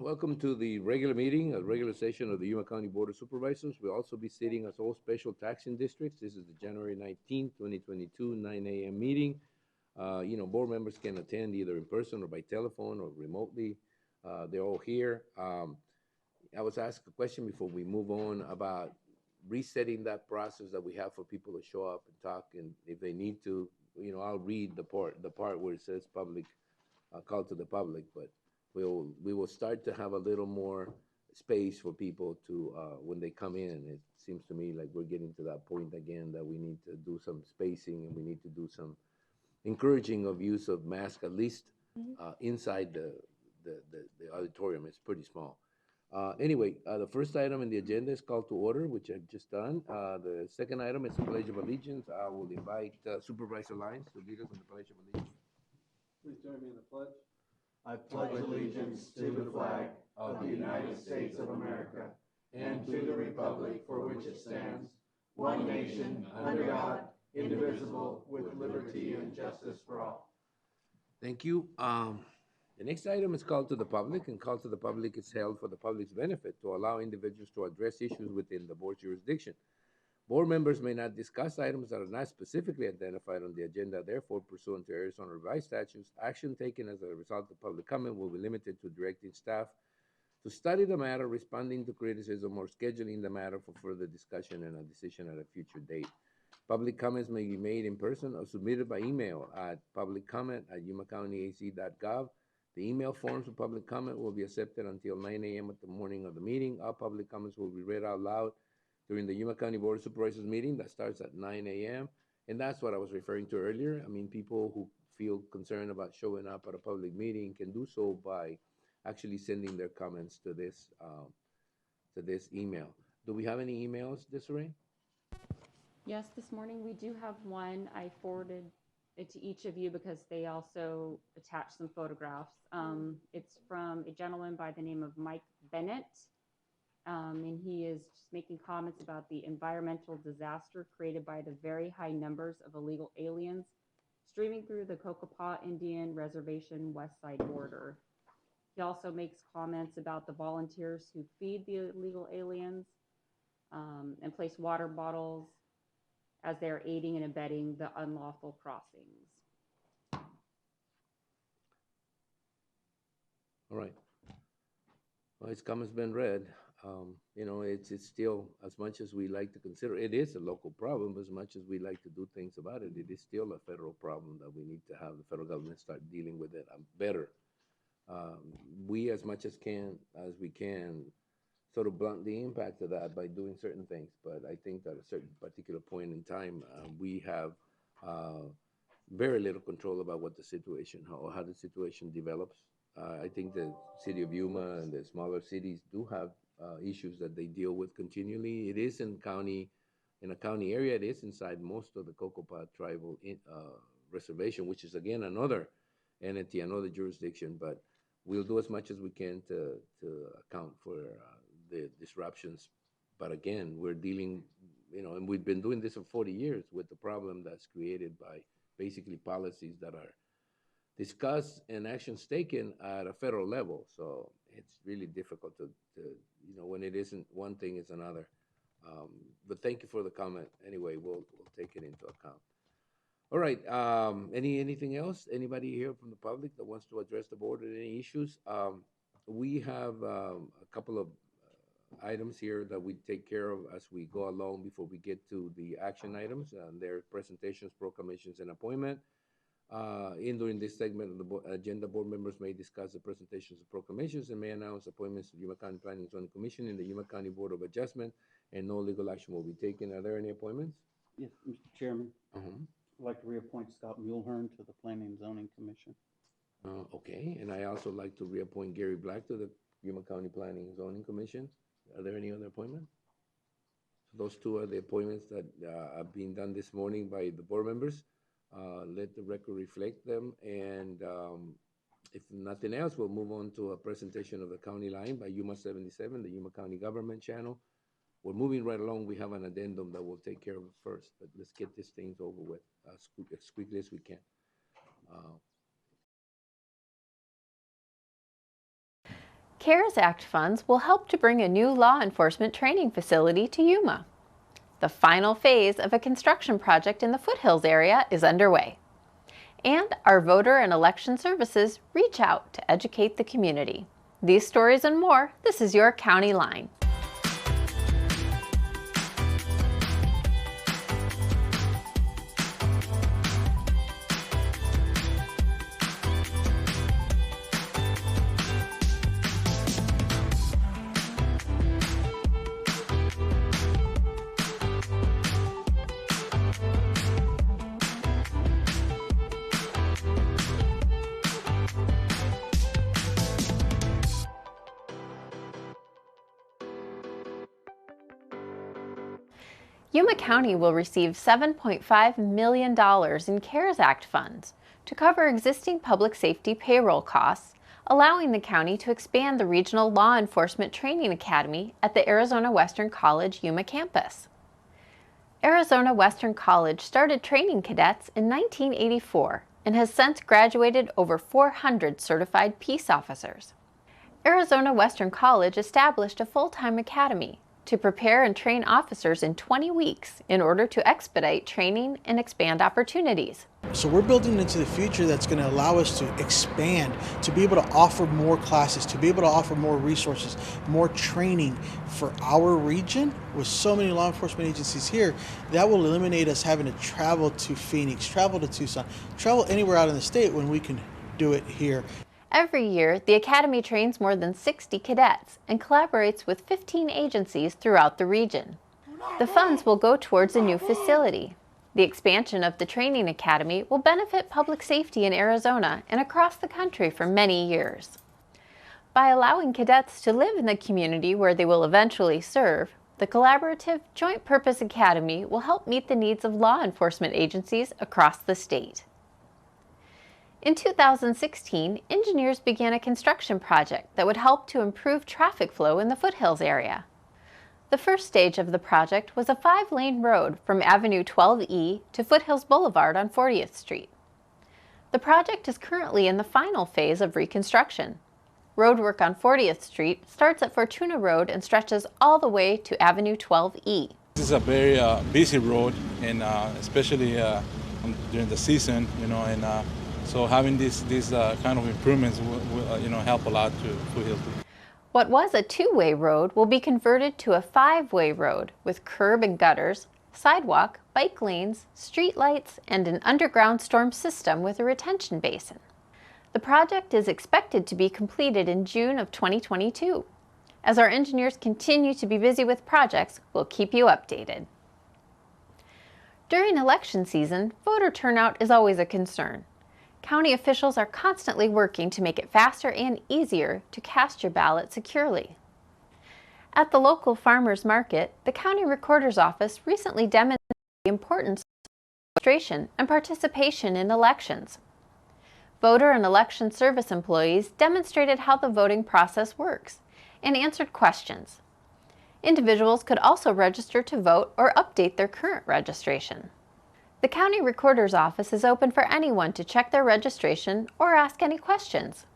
Welcome to the regular meeting, a regular session of the Yuma County Board of Supervisors. We'll also be sitting as all special taxing districts. This is the January 19th, 2022, 9 a.m. meeting. Board members can attend either in person or by telephone or remotely. They're all here. I was asked a question before we move on about resetting that process that we have for people to show up and talk, and if they need to, I'll read the part where it says public, call to the public, but we will start to have a little more space for people to when they come in. It seems to me like we're getting to that point again that we need to do some spacing and we need to do some encouraging of use of masks at least inside the auditorium. It's pretty small. Anyway, the first item in the agenda is call to order, which I've just done. The second item is the Pledge of Allegiance. I will invite Supervisor Lyons to lead us in the Pledge of Allegiance. Please join me in the pledge. I pledge allegiance to the flag of the United States of America and to the republic for which it stands, one nation, under God, indivisible, with liberty and justice for all. Thank you. The next item is call to the public, and call to the public is held for the public's benefit to allow individuals to address issues within the board's jurisdiction. Board members may not discuss items that are not specifically identified on the agenda. Therefore, pursuant to Arizona revised statutes, action taken as a result of public comment will be limited to directing staff to study the matter, responding to criticism, or scheduling the matter for further discussion and a decision at a future date. Public comments may be made in person or submitted by email at publiccomment@yumacountyaz.gov. The email forms for public comment will be accepted until 9 a.m. at the morning of the meeting. All public comments will be read out loud during the Yuma County Board of Supervisors meeting that starts at 9 a.m. And that's what I was referring to earlier. I mean, people who feel concerned about showing up at a public meeting can do so by actually sending their comments to this email. Do we have any emails, Desiree? Yes, this morning we do have one. I forwarded it to each of you because they also attached some photographs. It's from a gentleman by the name of Mike Bennett. And he is just making comments about the environmental disaster created by the very high numbers of illegal aliens streaming through the Cocopah Indian Reservation west side border. He also makes comments about the volunteers who feed the illegal aliens and place water bottles as they're aiding and abetting the unlawful crossings. All right. Well, his comment's been read. It's still, as much as we like to consider, it is a local problem. As much as we like to do things about it, it is still a federal problem that we need to have the federal government start dealing with it better. We, as much as we can, sort of blunt the impact of that by doing certain things. But I think that at a certain particular point in time, we have very little control about what the situation, how the situation develops. I think the city of Yuma and the smaller cities do have issues that they deal with continually. It is in a county area. It is inside most of the Cocopah tribal reservation, which is again another entity, another jurisdiction. But we'll do as much as we can to account for the disruptions. But again, we're dealing, and we've been doing this for 40 years with the problem that's created by basically policies that are discussed and actions taken at a federal level. So it's really difficult to when it isn't one thing, it's another. But thank you for the comment. Anyway, we'll take it into account. All right. Anything else? Anybody here from the public that wants to address the board on any issues? We have a couple of items here that we take care of as we go along before we get to the action items. Their presentations, proclamations, and appointment. During this segment of the agenda, board members may discuss the presentations of proclamations and may announce appointments to the Yuma County Planning and Zoning Commission and the Yuma County Board of Adjustment, and no legal action will be taken. Are there any appointments? Yes, Mr. Chairman. I'd like to reappoint Scott Mulhern to the Planning and Zoning Commission. Okay, and I also like to reappoint Gary Black to the Yuma County Planning and Zoning Commission. Are there any other appointments? So those two are the appointments that are being done this morning by the board members. Let the record reflect them, and if nothing else, we'll move on to a presentation of the county line by Yuma 77, the Yuma County Government Channel. We're moving right along. We have an addendum that we'll take care of first, but let's get these things over with as quickly as we can. CARES Act funds will help to bring a new law enforcement training facility to Yuma. The final phase of a construction project in the Foothills area is underway. And our voter and election services reach out to educate the community. These stories and more, this is your County Line. Yuma County will receive $7.5 million in CARES Act funds to cover existing public safety payroll costs, allowing the county to expand the Regional Law Enforcement Training Academy at the Arizona Western College Yuma campus. Arizona Western College started training cadets in 1984 and has since graduated over 400 certified peace officers. Arizona Western College established a full-time academy to prepare and train officers in 20 weeks in order to expedite training and expand opportunities. So we're building into the future that's going to allow us to expand, to be able to offer more classes, to be able to offer more resources, more training for our region. With so many law enforcement agencies here, that will eliminate us having to travel to Phoenix, travel to Tucson, travel anywhere out in the state when we can do it here. Every year, the Academy trains more than 60 cadets and collaborates with 15 agencies throughout the region. The funds will go towards a new facility. The expansion of the training academy will benefit public safety in Arizona and across the country for many years. By allowing cadets to live in the community where they will eventually serve, the collaborative Joint Purpose Academy will help meet the needs of law enforcement agencies across the state. In 2016, engineers began a construction project that would help to improve traffic flow in the Foothills area. The first stage of the project was a 5-lane road from Avenue 12E to Foothills Boulevard on 40th Street. The project is currently in the final phase of reconstruction. Roadwork on 40th Street starts at Fortuna Road and stretches all the way to Avenue 12E. This is a very busy road, and especially during the season, and so having these kind of improvements will help a lot to Foothills. What was a 2-way road will be converted to a 5-way road with curb and gutters, sidewalk, bike lanes, street lights, and an underground storm system with a retention basin. The project is expected to be completed in June of 2022. As our engineers continue to be busy with projects, we'll keep you updated. During election season, voter turnout is always a concern. County officials are constantly working to make it faster and easier to cast your ballot securely. At the local farmers market, the County Recorder's Office recently demonstrated the importance of registration and participation in elections. Voter and election service employees demonstrated how the voting process works and answered questions. Individuals could also register to vote or update their current registration. The County Recorder's Office is open for anyone to check their registration or ask any questions.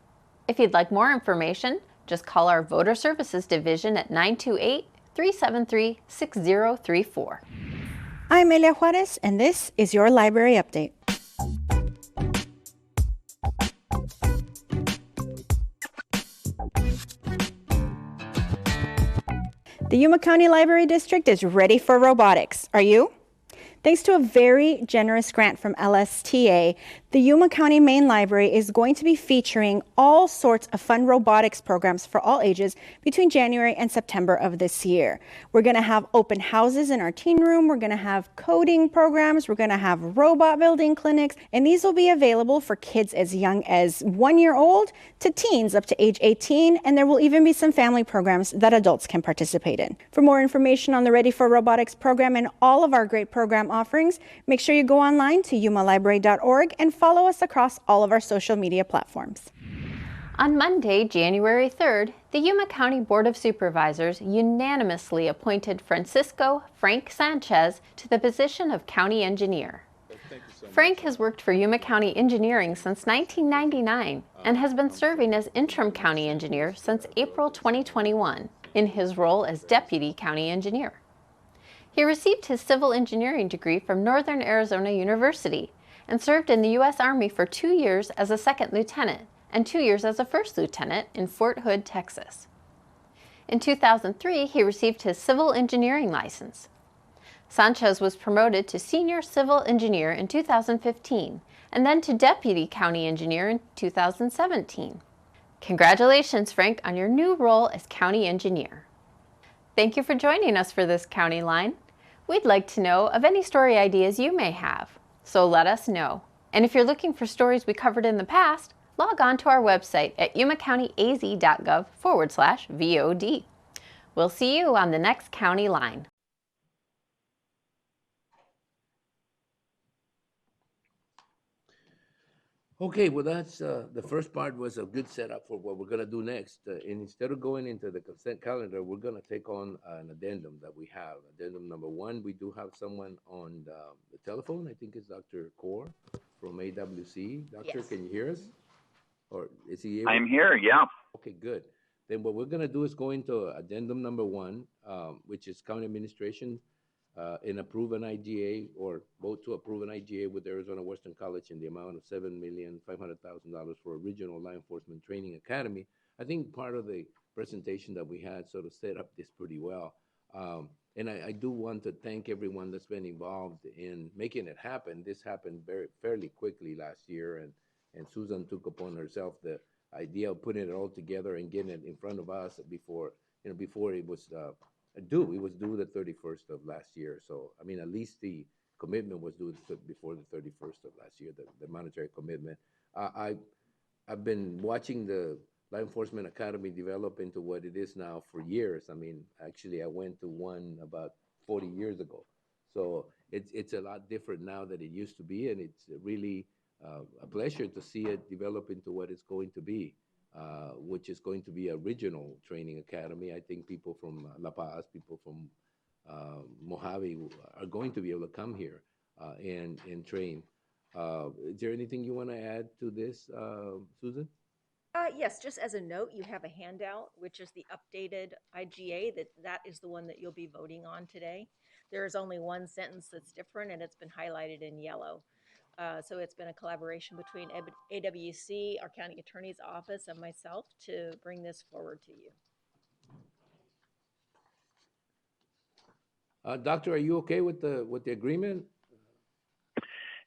If you'd like more information, just call our Voter Services Division at 928-373-6034. I'm Elia Juarez, and this is your Library Update. The Yuma County Library District is ready for robotics. Are you? Thanks to a very generous grant from LSTA, the Yuma County Main Library is going to be featuring all sorts of fun robotics programs for all ages between January and September of this year. We're going to have open houses in our teen room. We're going to have coding programs. We're going to have robot building clinics. And these will be available for kids as young as 1 year old to teens up to age 18. And there will even be some family programs that adults can participate in. For more information on the Ready for Robotics program and all of our great program offerings, make sure you go online to yumalibrary.org and follow us across all of our social media platforms. On Monday, January 3rd, the Yuma County Board of Supervisors unanimously appointed Francisco Frank Sanchez to the position of County Engineer. Frank has worked for Yuma County Engineering since 1999 and has been serving as interim county engineer since April 2021 in his role as deputy county engineer. He received his civil engineering degree from Northern Arizona University and served in the U.S. Army for 2 years as a second lieutenant and 2 years as a first lieutenant in Fort Hood, Texas. In 2003, he received his civil engineering license. Sanchez was promoted to senior civil engineer in 2015 and then to deputy county engineer in 2017. Congratulations, Frank, on your new role as county engineer. Thank you for joining us for this County Line. We'd like to know of any story ideas you may have, so let us know. And if you're looking for stories we covered in the past, log on to our website at yumacountyaz.gov/VOD. We'll see you on the next County Line. Okay, well, that's the first part was a good setup for what we're gonna do next. And instead of going into the consent calendar, we're gonna take on an addendum that we have. Addendum number one, we do have someone on the telephone. I think it's Dr. Kaur from AWC. Doctor, Yes. can you hear us? Or is he able? I'm here, yeah. Okay, good. Then what we're gonna do is go into addendum number one, which is county administration and approve an IGA or vote to approve an IGA with Arizona Western College in the amount of $7,500,000 for a regional law enforcement training academy. I think part of the presentation that we had sort of set up this pretty well. And I do want to thank everyone that's been involved in making it happen. This happened fairly quickly last year, and Susan took upon herself the idea of putting it all together and getting it in front of us before it was due. It was due the 31st of last year. So, I mean, at least the commitment was due before the 31st of last year, the monetary commitment. I've been watching the Law Enforcement Academy develop into what it is now for years. I mean, actually, I went to one about 40 years ago. So it's a lot different now than it used to be, and it's really a pleasure to see it develop into what it's going to be. Which is going to be a regional training academy. I think people from La Paz, people from Mojave are going to be able to come here and train. Is there anything you want to add to this, Susan? Yes, just as a note, you have a handout, which is the updated IGA. That is the one that you'll be voting on today. There is only one sentence that's different, and it's been highlighted in yellow. So it's been a collaboration between AWC, our county attorney's office, and myself to bring this forward to you. Doctor, are you okay with the agreement?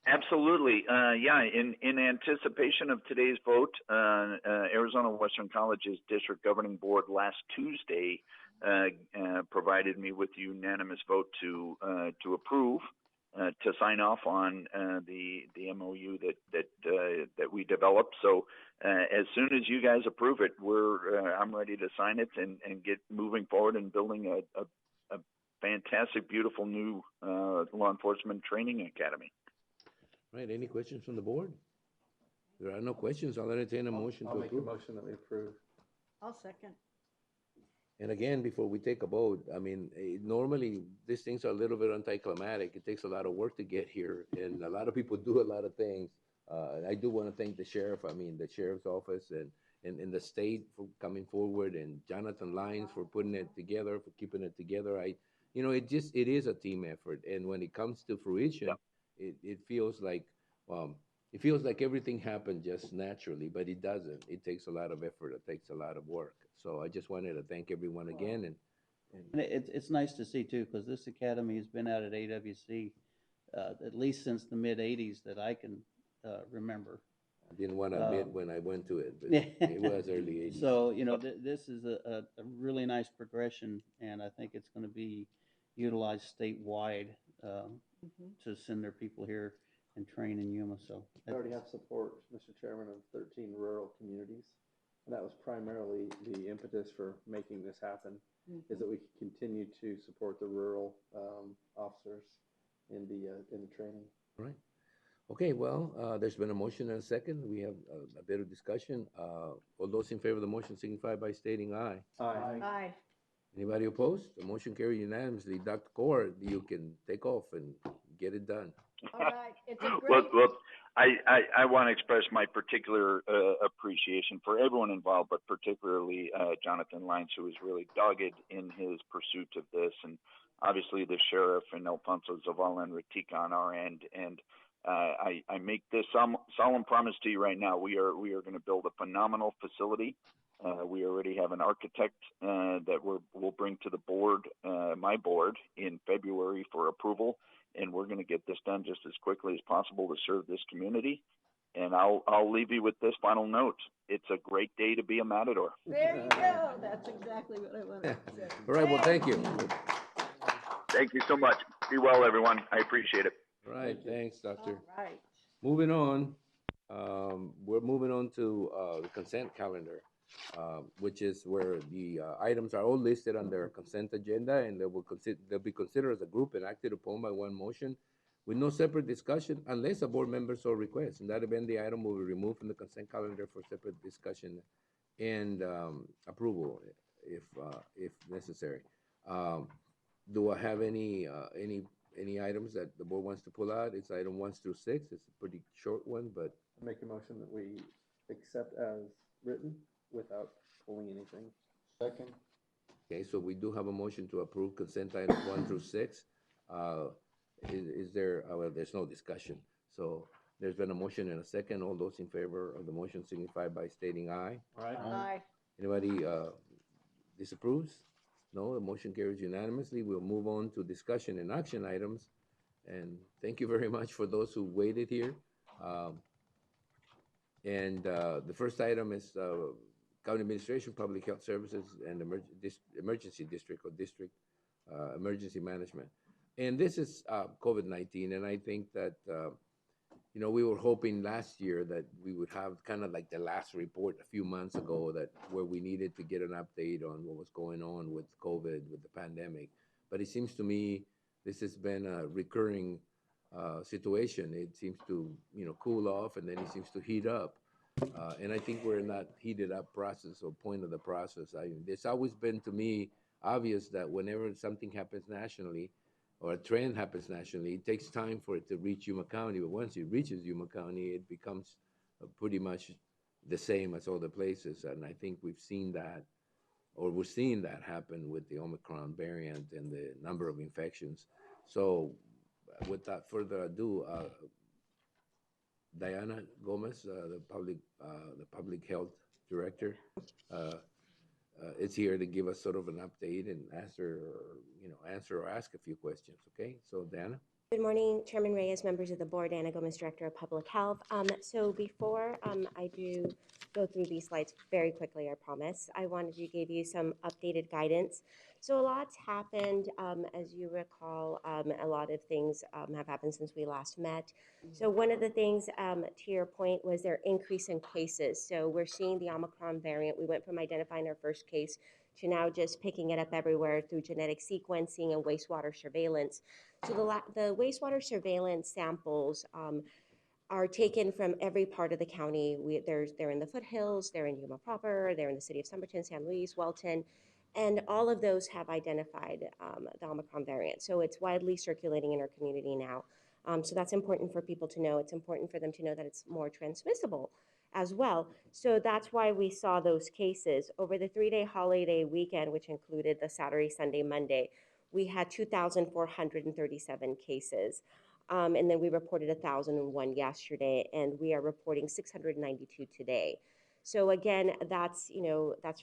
Absolutely. Yeah, in anticipation of today's vote, Arizona Western College's District Governing Board last Tuesday provided me with unanimous vote to approve, to sign off on the MOU that we developed. So as soon as you guys approve it, I'm ready to sign it and get moving forward and building a fantastic, beautiful new law enforcement training academy. Right. Any questions from the board? There are no questions. I'll entertain a motion to approve. I'll make a motion that we approve. I'll second. And again, before we take a vote, I mean, normally these things are a little bit anticlimactic. It takes a lot of work to get here, and a lot of people do a lot of things. I do want to thank the sheriff. I mean, the sheriff's office and the state for coming forward, and Jonathan Lyons for putting it together, for keeping it together. It is a team effort, and when it comes to fruition, it feels like everything happened just naturally, but it doesn't. It takes a lot of effort. It takes a lot of work. So I just wanted to thank everyone again. And it's nice to see too, because this academy has been out at AWC at least since the mid '80s that I can remember. I didn't want to admit when I went to it, but it was early '80s. So this is a really nice progression, and I think it's going to be utilized statewide to send their people here and train in Yuma. So I already have support, Mr. Chairman, of 13 rural communities. And that was primarily the impetus for making this happen, is that we could continue to support the rural officers in the training. Right. Okay, well, there's been a motion and a second. We have a bit of discussion. All those in favor of the motion signify by stating aye. Aye. Aye. Anybody opposed? The motion carried unanimously. Dr. Kaur, you can take off and get it done. All right, it's a Well, great, well, I want to express my particular appreciation for everyone involved, but particularly Jonathan Lyons, who was really dogged in his pursuit of this, and obviously the sheriff and Alfonso Zavala and Ratika on our end. And I make this solemn promise to you right now: we are going to build a phenomenal facility. We already have an architect that we'll bring to the board, my board, in February for approval. And we're going to get this done just as quickly as possible to serve this community. And I'll leave you with this final note. It's a great day to be a Matador. there you go. That's exactly what I wanted to say. All right, well, thank you. Thank you so much. Be well, everyone. I appreciate it. All right, thanks, Doctor. All right. Moving on, we're moving on to the consent calendar, which is where the items are all listed on their consent agenda, and they'll be considered as a group and acted upon by one motion with no separate discussion unless a board member so requests. In that event, the item will be removed from the consent calendar for separate discussion and approval if necessary. Do I have any items that the board wants to pull out? It's item 1 through 6. It's a pretty short one, but Make a motion that we accept as written without pulling anything. Second. okay. So we do have a motion to approve consent items 1 through 6. Is there? Well, there's no discussion. So there's been a motion and a second. All those in favor of the motion signify by stating aye. Aye. Anybody disapproves? No, the motion carries unanimously. We'll move on to discussion and action items. And thank you very much for those who waited here. The first item is County Administration, Public Health Services, and Emergency District or District Emergency Management. And this is COVID-19, and I think that, we were hoping last year that we would have kind of like the last report a few months ago where we needed to get an update on what was going on with COVID, with the pandemic. But it seems to me this has been a recurring situation. It seems to, cool off, and then it seems to heat up. And I think we're in that heated up process or point of the process. It's always been to me obvious that whenever something happens nationally or a trend happens nationally, it takes time for it to reach Yuma County. But once it reaches Yuma County, it becomes pretty much the same as other places. And I think we've seen that, or we're seeing that happen with the Omicron variant and the number of infections. So without further ado, Diana Gomez, the public health director, is here to give us sort of an update and answer or ask a few questions. Okay, so Diana. Good morning, Chairman Reyes, members of the board. Anna Gomez, Director of Public Health. So before I do go through these slides very quickly, I promise, I wanted to give you some updated guidance. So a lot's happened. As you recall, a lot of things have happened since we last met. So one of the things, to your point, was their increase in cases. So we're seeing the Omicron variant. We went from identifying our first case to now just picking it up everywhere through genetic sequencing and wastewater surveillance. So the wastewater surveillance samples are taken from every part of the county. They're in the Foothills, they're in Yuma proper, they're in the city of Somerton, San Luis, Welton, and all of those have identified the Omicron variant. So it's widely circulating in our community now. So that's important for people to know. It's important for them to know that it's more transmissible as well. So that's why we saw those cases. Over the 3-day holiday weekend, which included the Saturday, Sunday, Monday, we had 2,437 cases. And then we reported 1,001 yesterday, and we are reporting 692 today. So again, that's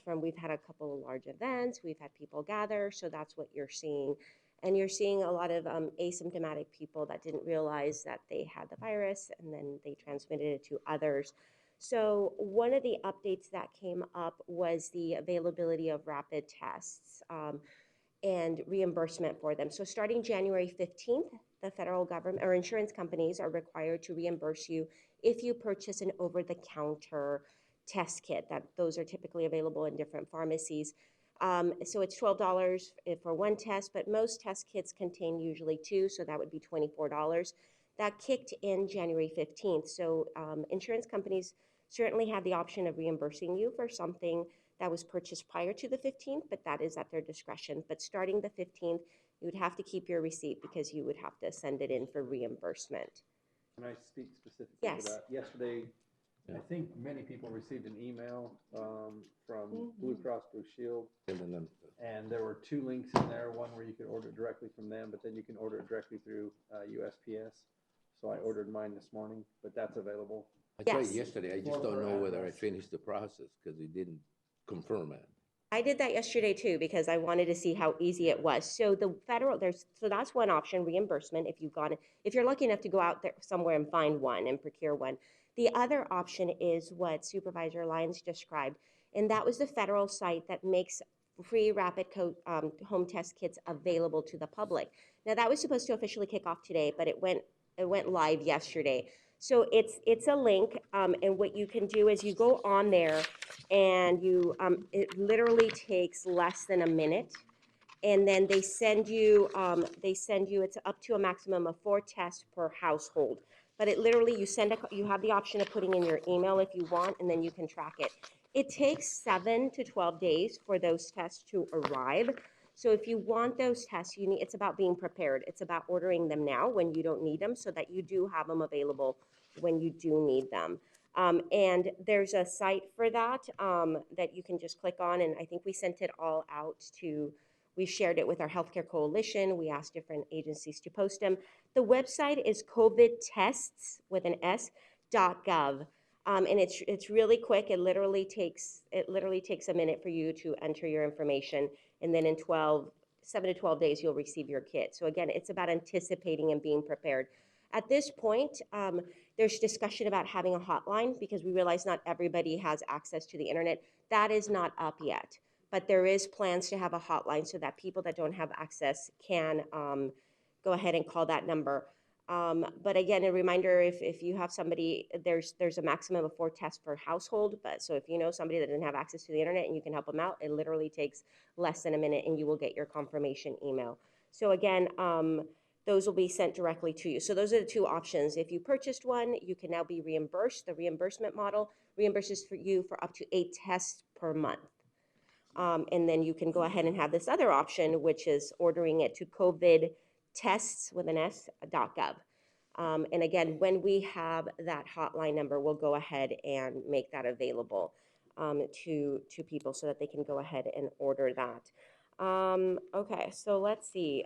from, we've had a couple of large events, we've had people gather, so that's what you're seeing. And you're seeing a lot of asymptomatic people that didn't realize that they had the virus, and then they transmitted it to others. So one of the updates that came up was the availability of rapid tests and reimbursement for them. So starting January 15th, the federal government or insurance companies are required to reimburse you if you purchase an over-the-counter test kit. Those are typically available in different pharmacies. So it's $12 for one test, but most test kits contain usually 2, so that would be $24. That kicked in January 15th. So insurance companies certainly have the option of reimbursing you for something that was purchased prior to the 15th, but that is at their discretion. But starting the 15th, You would have to keep your receipt because you would have to send it in for reimbursement. Can I speak specifically Yes. to that? Yesterday, Yeah. I think many people received an email from Blue Cross Blue Shield, and there were 2 links in there, one where you could order it directly from them, but then you can order it directly through USPS. So I ordered mine this morning, but that's available. I tried Yes. yesterday. I just don't know whether I finished the process because it didn't confirm it. I did that yesterday too because I wanted to see how easy it was. So the federal, so that's one option, reimbursement, if you're lucky enough to go out there somewhere and find one and procure one. The other option is what Supervisor Lyons described, and that was the federal site that makes free rapid home test kits available to the public. Now that was supposed to officially kick off today, but it went live yesterday. So it's a link, and what you can do is you go on there, and you it literally takes less than a minute, and then they send you it's up to a maximum of 4 tests per household. But it literally you have the option of putting in your email if you want, and then you can track it. It takes 7 to 12 days for those tests to arrive. So if you want those tests, it's about being prepared. It's about ordering them now when you don't need them so that you do have them available when you do need them. And there's a site for that that you can just click on, and I think we sent it all out we shared it with our healthcare coalition. We asked different agencies to post them. The website is covidtests.gov. And it's really quick. It literally takes a minute for you to enter your information, and then in 7 to 12 days you'll receive your kit. So again, it's about anticipating and being prepared. At this point, there's discussion about having a hotline because we realize not everybody has access to the internet. That is not up yet, but there is plans to have a hotline so that people that don't have access can go ahead and call that number. But again, a reminder, if you have somebody, there's a maximum of 4 tests per household. But so if you know somebody that doesn't have access to the internet and you can help them out, it literally takes less than a minute and you will get your confirmation email. So again, those will be sent directly to you. So those are the 2 options. If you purchased one, you can now be reimbursed. The reimbursement model reimburses for you for up to 8 tests per month. And then you can go ahead and have this other option, which is ordering it to covidtests.gov. And again, when we have that hotline number, we'll go ahead and make that available to people so that they can go ahead and order that. Okay, so let's see.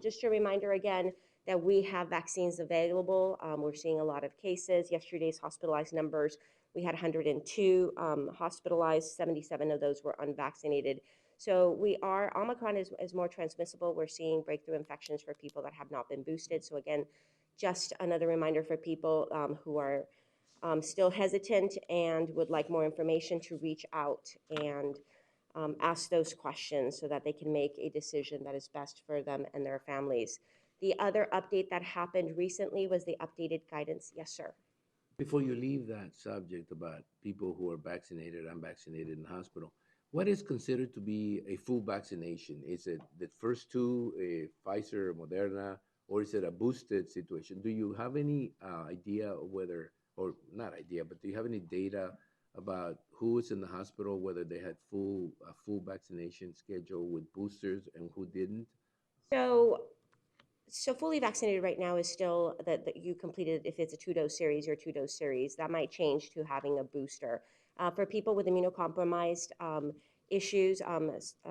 Just a reminder again that we have vaccines available. We're seeing a lot of cases. Yesterday's hospitalized numbers, we had 102 hospitalized, 77 of those were unvaccinated. So Omicron is more transmissible. We're seeing breakthrough infections for people that have not been boosted. So again, just another reminder for people who are still hesitant and would like more information to reach out and ask those questions so that they can make a decision that is best for them and their families. The other update that happened recently was the updated guidance. Yes, sir. Before you leave that subject about people who are vaccinated, unvaccinated in the hospital, what is considered to be a full vaccination? Is it the first 2, Pfizer, Moderna, or is it a boosted situation? Do you have any idea of whether, or not idea, but do you have any data about who is in the hospital, whether they had full vaccination schedule with boosters and who didn't? So fully vaccinated right now is still that you completed, if it's a 2-dose series or 2-dose series, that might change to having a booster. For people with immunocompromised issues,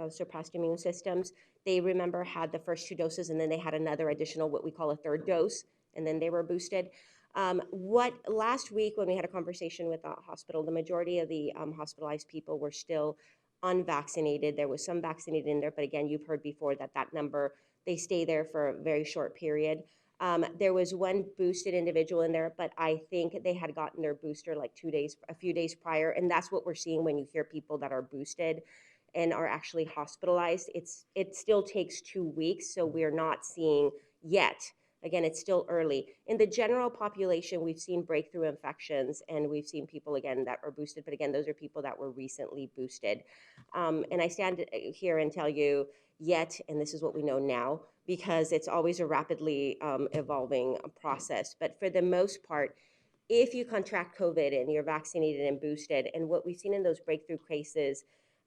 suppressed immune systems, they had the first 2 doses and then they had another additional, what we call a 3rd dose, and then they were boosted. Last week when we had a conversation with the hospital, the majority of the hospitalized people were still unvaccinated. There was some vaccinated in there, but again, you've heard before that number, they stay there for a very short period. There was one boosted individual in there, but I think they had gotten their booster like a few days prior. And that's what we're seeing when you hear people that are boosted and are actually hospitalized. It still takes 2 weeks, so we're not seeing yet. Again, it's still early. In the general population, we've seen breakthrough infections and we've seen people, again, that are boosted. But again, those are people that were recently boosted. And I stand here and tell you yet, and this is what we know now, because it's always a rapidly evolving process. But for the most part, if you contract COVID and you're vaccinated and boosted, and what we've seen in those breakthrough cases,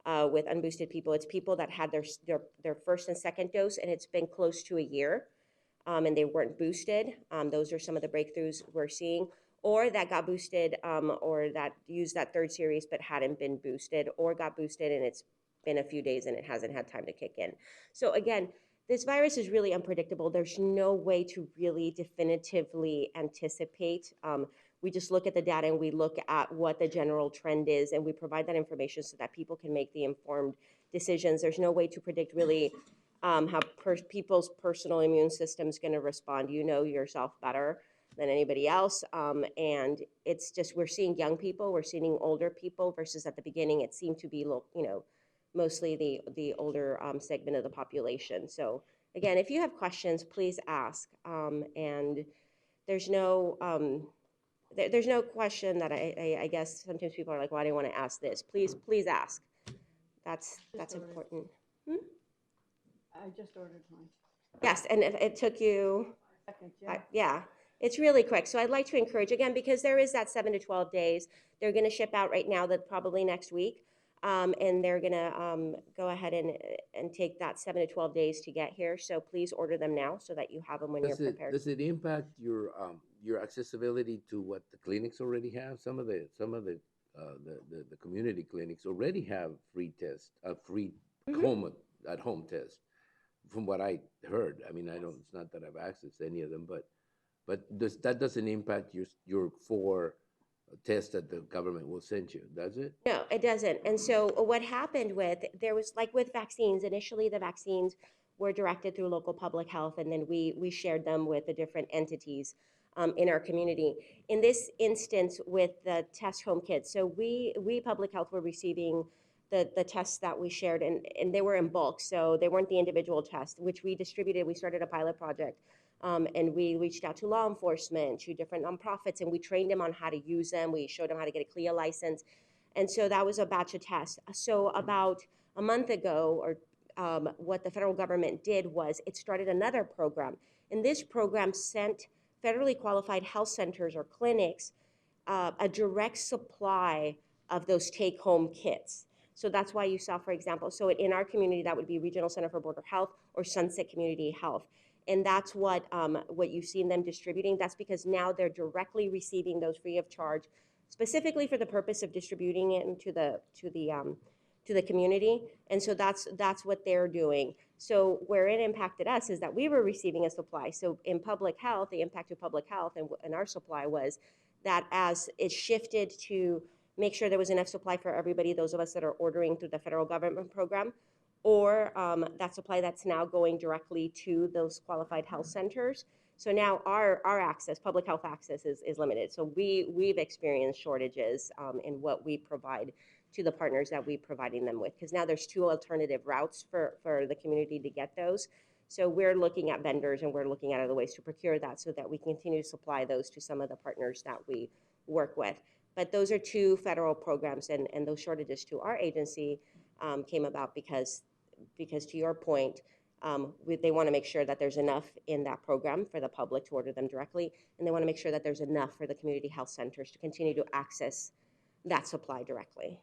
with unboosted people. It's people that had their first and second dose, and it's been close to a year, and they weren't boosted. Those are some of the breakthroughs we're seeing, or that got boosted, or that used that third series but hadn't been boosted, or got boosted and it's been a few days and it hasn't had time to kick in. So again, this virus is really unpredictable. There's no way to really definitively anticipate. We just look at the data and we look at what the general trend is, and we provide that information so that people can make the informed decisions. There's no way to predict really how people's personal immune system is going to respond. You know yourself better than anybody else. And it's just, we're seeing young people, we're seeing older people, versus at the beginning it seemed to be, mostly the older segment of the population. So again, if you have questions, please ask. And there's no question that I guess sometimes people are like, well, I didn't want to ask this. Please ask. That's important. I just ordered mine. Yes, and it took you, Seconds, yeah. yeah, it's really quick. So I'd like to encourage, again, because there is that 7 to 12 days, they're going to ship out right now, that probably next week. And they're going to go ahead and take that 7 to 12 days to get here. So please order them now so that you have them when you're prepared. Does it impact your accessibility to what the clinics already have? Some of the community clinics already have free tests, free at home tests. From what I heard, I mean, it's not that I've accessed any of them, but that doesn't impact your 4 tests that the government will send you, does it? No, it doesn't. And so what happened there was, like with vaccines, initially the vaccines were directed through local public health, and then we shared them with the different entities in our community. In this instance with the test home kits, so we public health were receiving the tests that we shared, and they were in bulk, so they weren't the individual tests, which we distributed. We started a pilot project, and we reached out to law enforcement, to different nonprofits, and we trained them on how to use them. We showed them how to get a CLIA license, and so that was a batch of tests. So about a month ago, or what the federal government did was it started another program, and this program sent federally qualified health centers or clinics a direct supply of those take-home kits. So that's why you saw, for example, so in our community, that would be Regional Center for Border Health or Sunset Community Health. And that's what you've seen them distributing. That's because now they're directly receiving those free of charge, specifically for the purpose of distributing it to the community. And so that's what they're doing. So where it impacted us is that we were receiving a supply. So in public health, the impact to public health and our supply was that as it shifted to make sure there was enough supply for everybody, those of us that are ordering through the federal government program, or that supply that's now going directly to those qualified health centers. So now our access, public health access is limited. So we've experienced shortages in what we provide to the partners that we're providing them with, because now there's 2 alternative routes for the community to get those. So we're looking at vendors and we're looking at other ways to procure that so that we continue to supply those to some of the partners that we work with. But those are 2 federal programs, and those shortages to our agency came about because to your point, they want to make sure that there's enough in that program for the public to order them directly, and they want to make sure that there's enough for the community health centers to continue to access that supply directly.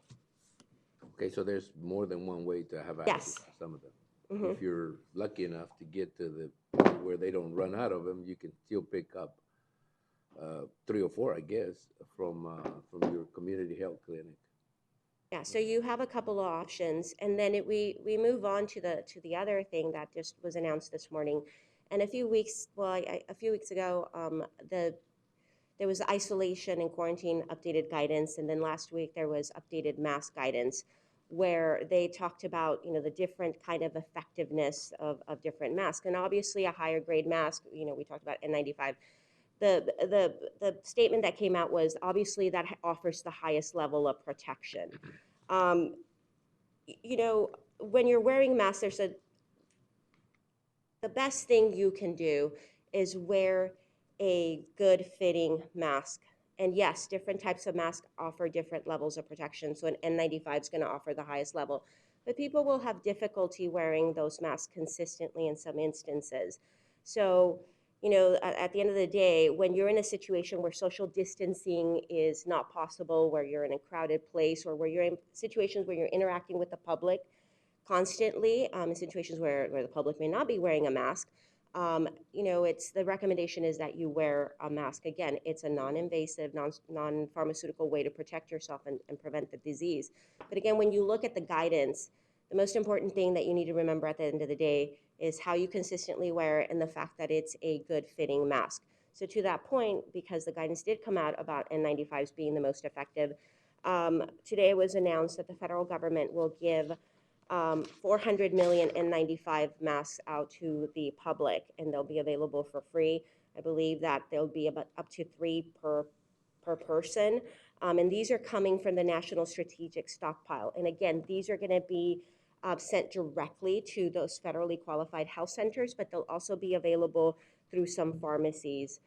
Okay, so there's more than one way to have access to some of them. If you're lucky enough to get to where they don't run out of them, you can still pick up 3 or 4, I guess, from your community health clinic. Yeah, so you have a couple of options, and then we move on to the other thing that just was announced this morning. And a few weeks ago, there was isolation and quarantine updated guidance, and then last week there was updated mask guidance, where they talked about the different kind of effectiveness of different masks, and obviously a higher grade mask. We talked about N95. The statement that came out was obviously that offers the highest level of protection. When you're wearing masks, the best thing you can do is wear a good fitting mask. And yes, different types of masks offer different levels of protection. So an N95 is going to offer the highest level. But people will have difficulty wearing those masks consistently in some instances. So you know, at the end of the day, when you're in a situation where social distancing is not possible, where you're in a crowded place, or where you're in situations where you're interacting with the public constantly, in situations where the public may not be wearing a mask, you know, the recommendation is that you wear a mask. Again, it's a non-invasive, non-pharmaceutical way to protect yourself and prevent the disease. But again, when you look at the guidance, the most important thing that you need to remember at the end of the day is how you consistently wear it and the fact that it's a good fitting mask. So to that point, because the guidance did come out about N95s being the most effective, today it was announced that the federal government will give 400 million N95 masks out to the public, and they'll be available for free. I believe that there'll be about up to 3 per person. And these are coming from the National Strategic Stockpile. And again, these are going to be sent directly to those federally qualified health centers, but they'll also be available through some pharmacies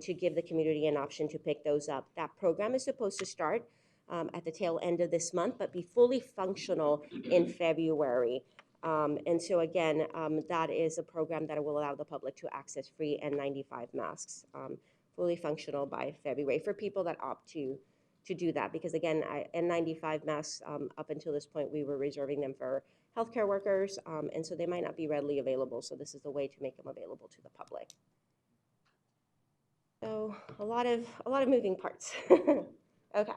to give the community an option to pick those up. That program is supposed to start at the tail end of this month, but be fully functional in February. And so again, that is a program that will allow the public to access free N95 masks, fully functional by February for people that opt to do that. Because again, N95 masks, up until this point, we were reserving them for healthcare workers, and so they might not be readily available. So this is the way to make them available to the public. So a lot of moving parts. Okay.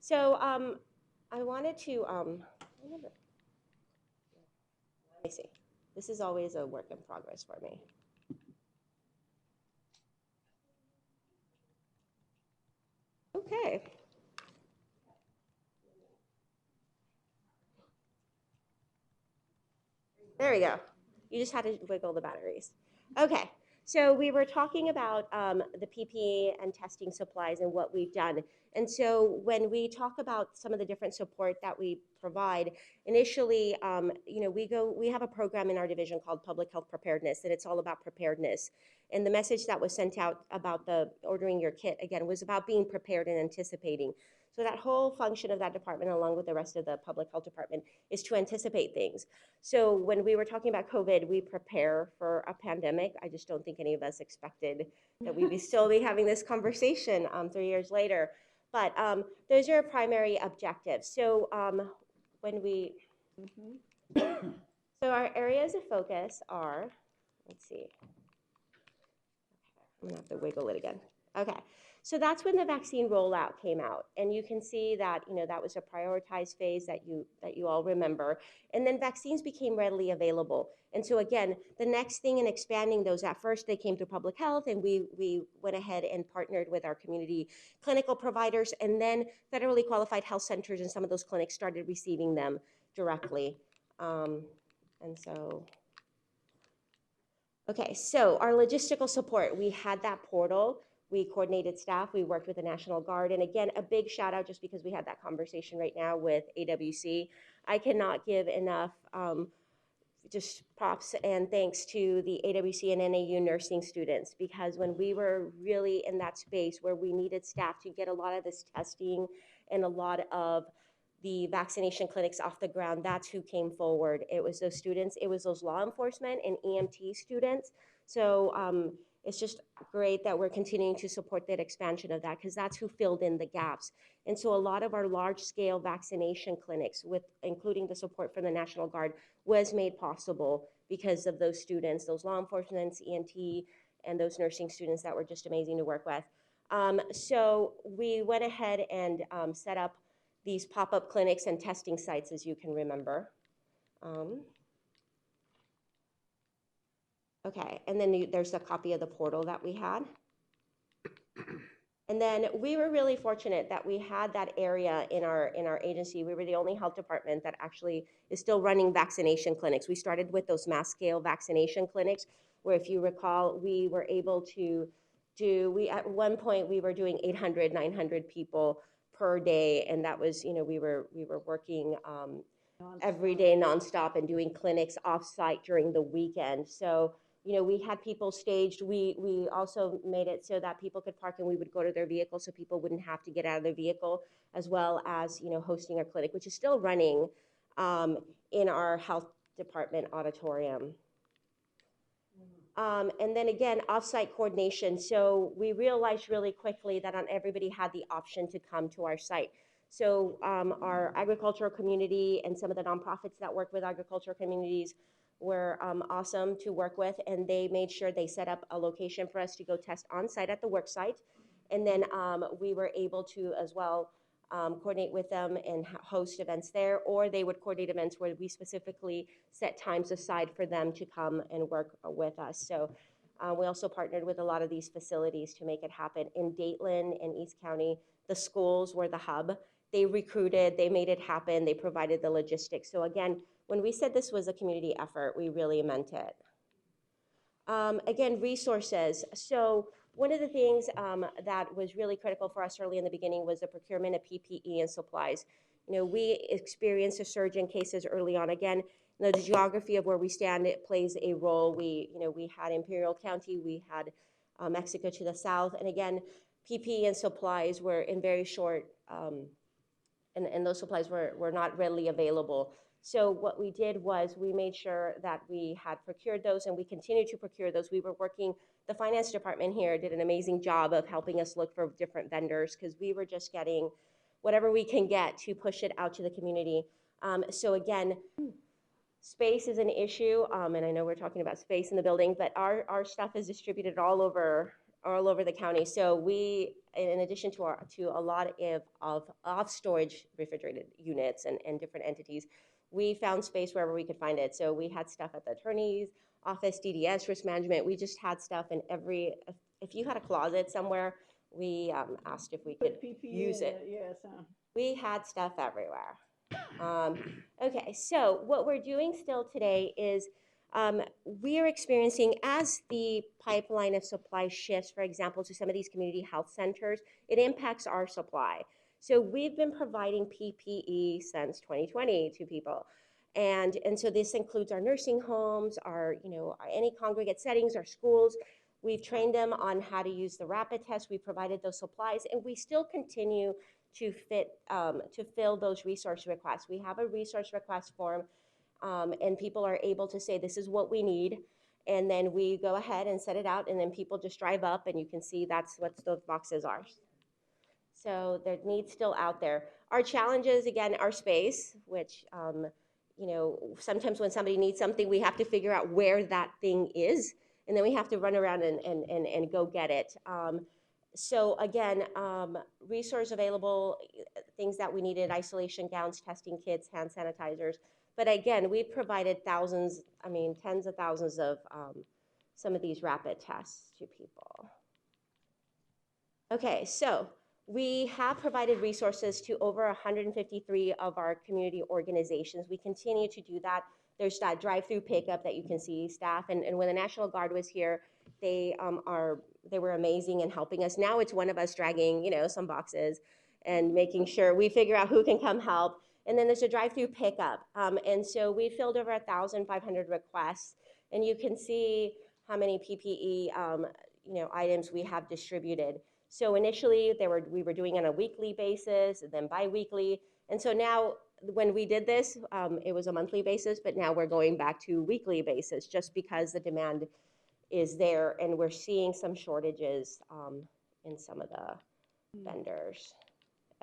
So I wanted to, let me see. This is always a work in progress for me. Okay. There we go. You just had to wiggle the batteries. Okay. So we were talking about the PPE and testing supplies and what we've done. And so when we talk about some of the different support that we provide, initially, you know, we have a program in our division called Public Health Preparedness, and it's all about preparedness. And the message that was sent out about the ordering your kit, again, was about being prepared and anticipating. So that whole function of that department, along with the rest of the public health department, is to anticipate things. So when we were talking about COVID, we prepare for a pandemic. I just don't think any of us expected that we'd still be having this conversation 3 years later. But those are our primary objectives. So when we, so our areas of focus are, let's see. I'm gonna have to wiggle it again. Okay, so that's when the vaccine rollout came out, and you can see that, you know, that was a prioritized phase that you all remember, and then vaccines became readily available. And so again, the next thing in expanding those, at first they came through public health, and we went ahead and partnered with our community clinical providers, and then federally qualified health centers and some of those clinics started receiving them directly. And so. Okay, so our logistical support, we had that portal, we coordinated staff, we worked with the National Guard, and again, a big shout out just because we had that conversation right now with AWC. I cannot give enough just props and thanks to the AWC and NAU nursing students, because when we were really in that space where we needed staff to get a lot of this testing and a lot of the vaccination clinics off the ground, that's who came forward. It was those students, it was those law enforcement and EMT students. So it's just great that we're continuing to support that expansion of that, because that's who filled in the gaps. And so a lot of our large scale vaccination clinics, with including the support from the National Guard, was made possible because of those students, those law enforcement, EMT, and those nursing students that were just amazing to work with. So we went ahead and set up these pop-up clinics and testing sites, as you can remember. Okay, and then there's a copy of the portal that we had. And then we were really fortunate that we had that area in our agency. We were the only health department that actually is still running vaccination clinics. We started with those mass scale vaccination clinics, where, if you recall, we were able to at one point we were doing 800, 900 people per day, and that was, you know, we were working every day nonstop and doing clinics off-site during the weekend. So, you know, we had people staged. We also made it so that people could park and we would go to their vehicle, so people wouldn't have to get out of their vehicle, as well as, you know, hosting our clinic, which is still running in our health department auditorium. And then again, offsite coordination. So we realized really quickly that not everybody had the option to come to our site. So our agricultural community and some of the nonprofits that work with agricultural communities were awesome to work with, and they made sure they set up a location for us to go test on site at the work site. And then we were able to as well coordinate with them and host events there, or they would coordinate events where we specifically set times aside for them to come and work with us. So we also partnered with a lot of these facilities to make it happen. In Dayton and East County, the schools were the hub. They recruited, they made it happen, they provided the logistics. So again, when we said this was a community effort, we really meant it. Again, resources. So one of the things that was really critical for us early in the beginning was the procurement of PPE and supplies. You know, we experienced a surge in cases early on. Again, the geography of where we stand, it plays a role. We had Imperial County, we had Mexico to the south, and again, PPE and supplies were in very short, and those supplies were not readily available. So what we did was we made sure that we had procured those, and we continue to procure those. We were working, the finance department here did an amazing job of helping us look for different vendors, because we were just getting whatever we can get to push it out to the community. So again, space is an issue, and I know we're talking about space in the building, but our stuff is distributed all over the county. So we, in addition to a lot of off-storage refrigerated units and different entities, we found space wherever we could find it. So we had stuff at the attorney's office, DDS, risk management. We just had stuff in every, if you had a closet somewhere, we asked if we could use it. Yes, We had stuff everywhere. Okay, so what we're doing still today is we are experiencing, as the pipeline of supply shifts, for example, to some of these community health centers, it impacts our supply. So we've been providing PPE since 2020 to people. And so this includes our nursing homes, our any congregate settings, our schools. We've trained them on how to use the rapid test. We provided those supplies, and we still continue to fill those resource requests. We have a resource request form, and people are able to say, this is what we need. And then we go ahead and set it out, and then people just drive up, and you can see that's what those boxes are. So their needs still out there. Our challenges, again, are space, which, sometimes when somebody needs something, we have to figure out where that thing is, and then we have to run around and go get it. So again, resource available, things that we needed, isolation gowns, testing kits, hand sanitizers. But again, we provided thousands, tens of thousands of some of these rapid tests to people. Okay, so we have provided resources to over 153 of our community organizations. We continue to do that. There's that drive-through pickup that you can see staff, and when the National Guard was here, they were amazing in helping us. Now it's one of us dragging, some boxes and making sure we figure out who can come help. And then there's a drive-through pickup. And so we filled over 1,500 requests, and you can see how many PPE, items we have distributed. So initially we were doing on a weekly basis, and then bi-weekly. And so now when we did this, it was a monthly basis, but now we're going back to weekly basis just because the demand is there, and we're seeing some shortages in some of the vendors.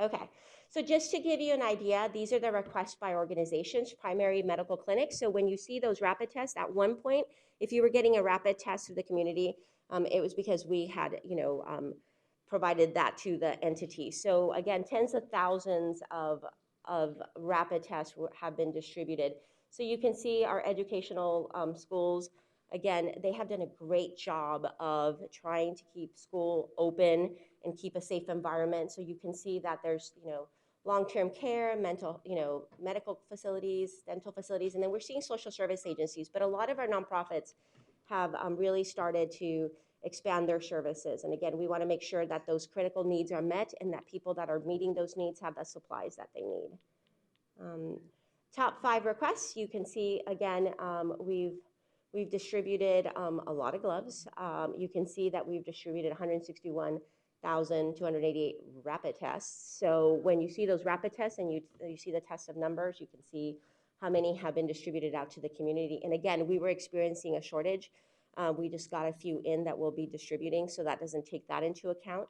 Okay, so just to give you an idea, these are the requests by organizations, primary medical clinics. So when you see those rapid tests, at one point, if you were getting a rapid test for the community, it was because we had, provided that to the entity. So again, tens of thousands of rapid tests have been distributed. So you can see our educational schools, again, they have done a great job of trying to keep school open and keep a safe environment. So you can see that there's, long-term care, medical facilities, dental facilities, and then we're seeing social service agencies. But a lot of our nonprofits have really started to expand their services. And again, we want to make sure that those critical needs are met and that people that are meeting those needs have the supplies that they need. Top 5 requests, you can see, again, we've distributed a lot of gloves. You can see that we've distributed 161,288 rapid tests. So when you see those rapid tests and you see the test of numbers, you can see how many have been distributed out to the community. And again, we were experiencing a shortage. We just got a few in that we'll be distributing, so that doesn't take that into account.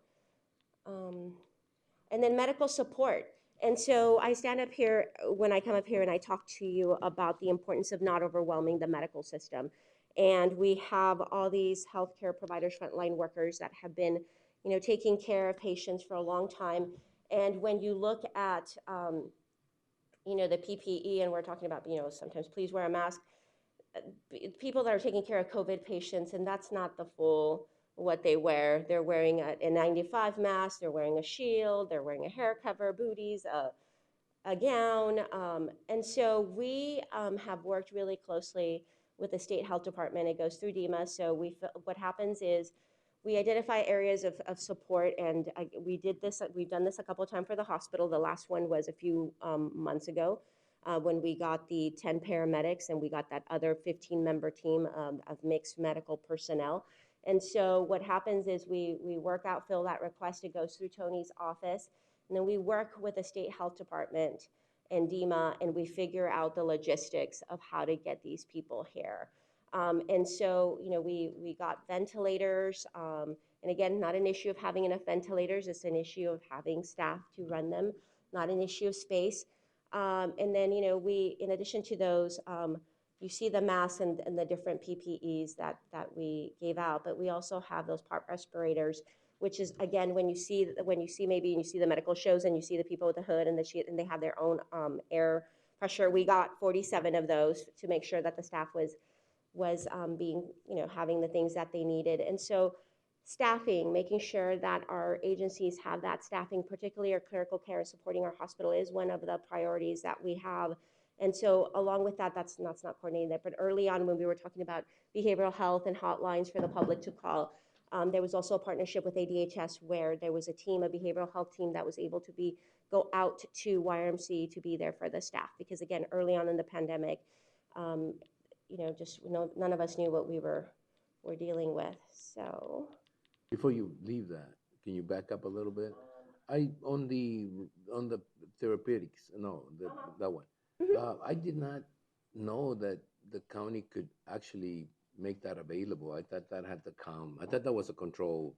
And then medical support. And so I stand up here when I come up here and I talk to you about the importance of not overwhelming the medical system. And we have all these healthcare providers, frontline workers that have been, you know, taking care of patients for a long time. And when you look at, you know, the PPE, and we're talking about, you know, sometimes please wear a mask, people that are taking care of COVID patients, and that's not the full what they wear. They're wearing a N95 mask, they're wearing a shield, they're wearing a hair cover, booties, a gown. And so we have worked really closely with the state health department. It goes through DEMA. So what happens is we identify areas of support, and we've done this a couple of times for the hospital. The last one was a few months ago when we got the 10 paramedics and we got that other 15-member team of mixed medical personnel. And so what happens is we work out, fill that request, it goes through Tony's office, and then we work with the state health department and DEMA, and we figure out the logistics of how to get these people here. And so, you know, we got ventilators, and again, not an issue of having enough ventilators, it's an issue of having staff to run them, not an issue of space. And then, you know, in addition to those, you see the masks and the different PPEs that we gave out, but we also have those PARP respirators, which is, again, when you see the medical shows and you see the people with the hood and the sheet, and they have their own air pressure. We got 47 of those to make sure that the staff was being, you know, having the things that they needed. And so staffing, making sure that our agencies have that staffing, particularly our clerical care and supporting our hospital, is one of the priorities that we have. And so along with that, that's not coordinated, but early on when we were talking about behavioral health and hotlines for the public to call, there was also a partnership with ADHS where there was a team, a behavioral health team that was able to go out to YRMC to be there for the staff. Because again, early on in the pandemic, you know, none of us knew what we were dealing with, so. Before you leave that, can you back up a little bit? On the therapeutics, that one. I did not know that the county could actually make that available. I thought that had to come. I thought that was a controlled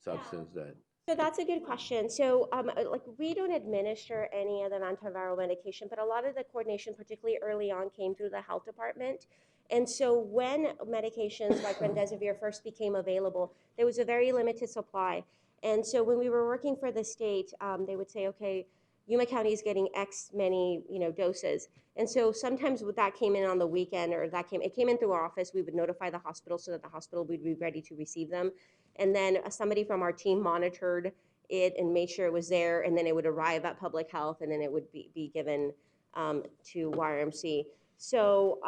substance that. So that's a good question. So like we don't administer any of the antiviral medication, but a lot of the coordination, particularly early on, came through the health department. And so when medications like remdesivir first became available, there was a very limited supply. And so when we were working for the state, they would say, okay, Yuma County is getting X many, you know, doses. And so sometimes that came in on the weekend, or it came in through our office. We would notify the hospital so that the hospital would be ready to receive them. And then somebody from our team monitored it and made sure it was there, and then it would arrive at public health, and then it would be given to YRMC. So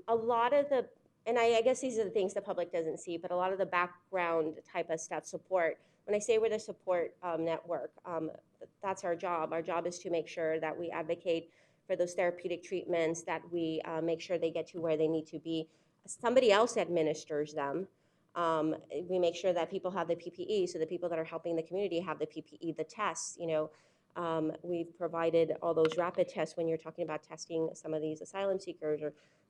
a lot of and I guess these are the things the public doesn't see, but a lot of the background type of stuff, support. When I say we're the support network, that's our job. Our job is to make sure that we advocate for those therapeutic treatments, that we make sure they get to where they need to be. Somebody else administers them. We make sure that people have the PPE, so the people that are helping the community have the PPE, the tests, you know. We've provided all those rapid tests when you're talking about testing some of these asylum seekers,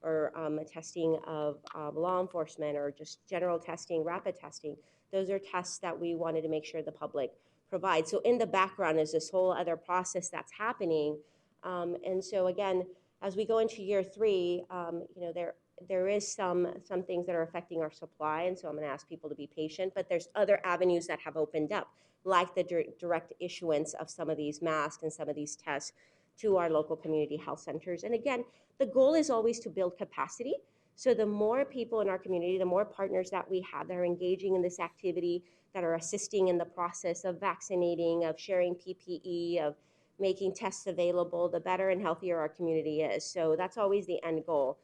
or testing of law enforcement, or just general testing, rapid testing. Those are tests that we wanted to make sure the public provides. So in the background is this whole other process that's happening. And so again, as we go into year 3, you know, there is some things that are affecting our supply, and so I'm going to ask people to be patient, but there's other avenues that have opened up, like the direct issuance of some of these masks and some of these tests to our local community health centers. And again, the goal is always to build capacity. So the more people in our community, the more partners that we have that are engaging in this activity, that are assisting in the process of vaccinating, of sharing PPE, of making tests available, the better and healthier our community is. So that's always the end goal.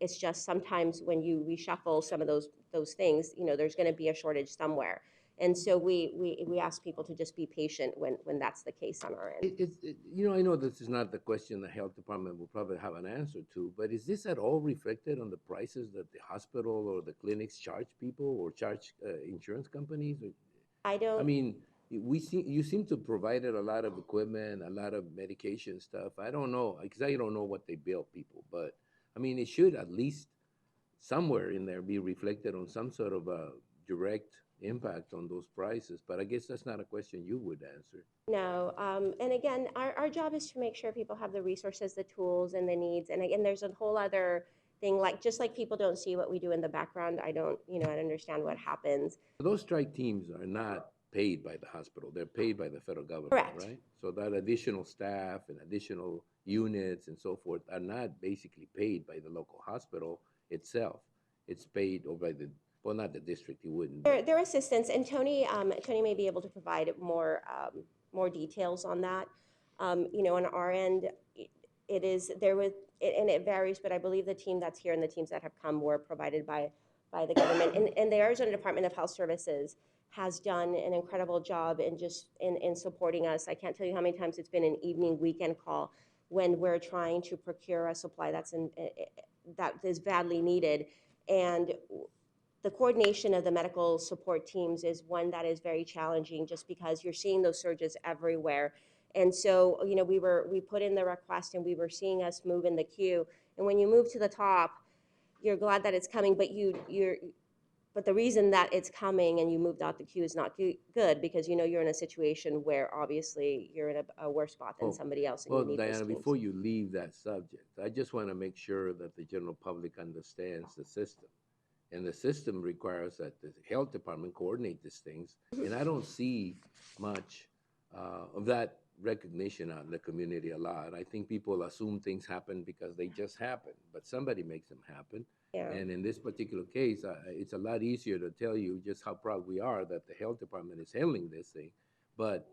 It's just sometimes when you reshuffle some of those things, you know, there's going to be a shortage somewhere. And so we ask people to just be patient when that's the case on our end. You know, I know this is not the question the health department will probably have an answer to, but is this at all reflected on the prices that the hospital or the clinics charge people, or charge insurance companies? I don't. I mean, you seem to provided a lot of equipment, a lot of medication stuff. I don't know, because I don't know what they bill people, but I mean, it should at least somewhere in there be reflected on some sort of a direct impact on those prices. But I guess that's not a question you would answer. No, and again, our job is to make sure people have the resources, the tools, and the needs. And again, there's a whole other thing, like just like people don't see what we do in the background, I don't, I don't understand what happens. Those strike teams are not paid by the hospital. They're paid by the federal government, Correct. right? So that additional staff and additional units and so forth are not basically paid by the local hospital itself. It's paid or by the, well, not the district, you wouldn't. Their assistants, and Tony may be able to provide more details on that. On our end, it is there with and it varies, but I believe the team that's here and the teams that have come were provided by the government. And the Arizona Department of Health Services has done an incredible job in supporting us. I can't tell you how many times it's been an evening weekend call when we're trying to procure a supply that is badly needed. And the coordination of the medical support teams is one that is very challenging, just because you're seeing those surges everywhere. And so, we put in the request and we were seeing us move in the queue. And when you move to the top, you're glad that it's coming, but the reason that it's coming and you moved out the queue is not good, because you're in a situation where obviously you're in a worse spot than somebody else. And well, you need Diana, those teams. before you leave that subject, I just want to make sure that the general public understands the system. And the system requires that the health department coordinate these things. And I don't see much of that recognition out in the community a lot. I think people assume things happen because they just happen, but somebody makes them happen. Yeah. And in this particular case, it's a lot easier to tell you just how proud we are that the health department is handling this thing. But,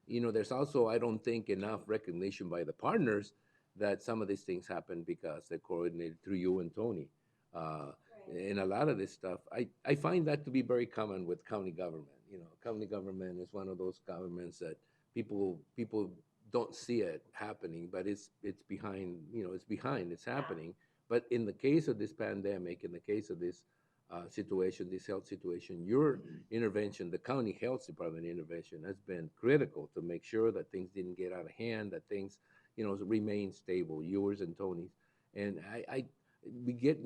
there's also, I don't think, enough recognition by the partners that some of these things happen because they're coordinated through you and Tony. And a lot of this stuff, I find that to be very common with county government. County government is one of those governments that people don't see it happening, but it's behind, it's happening. But in the case of this pandemic, in the case of this situation, this health situation, your intervention, the county health department intervention, has been critical to make sure that things didn't get out of hand, that things, remain stable, yours and Tony's. And we get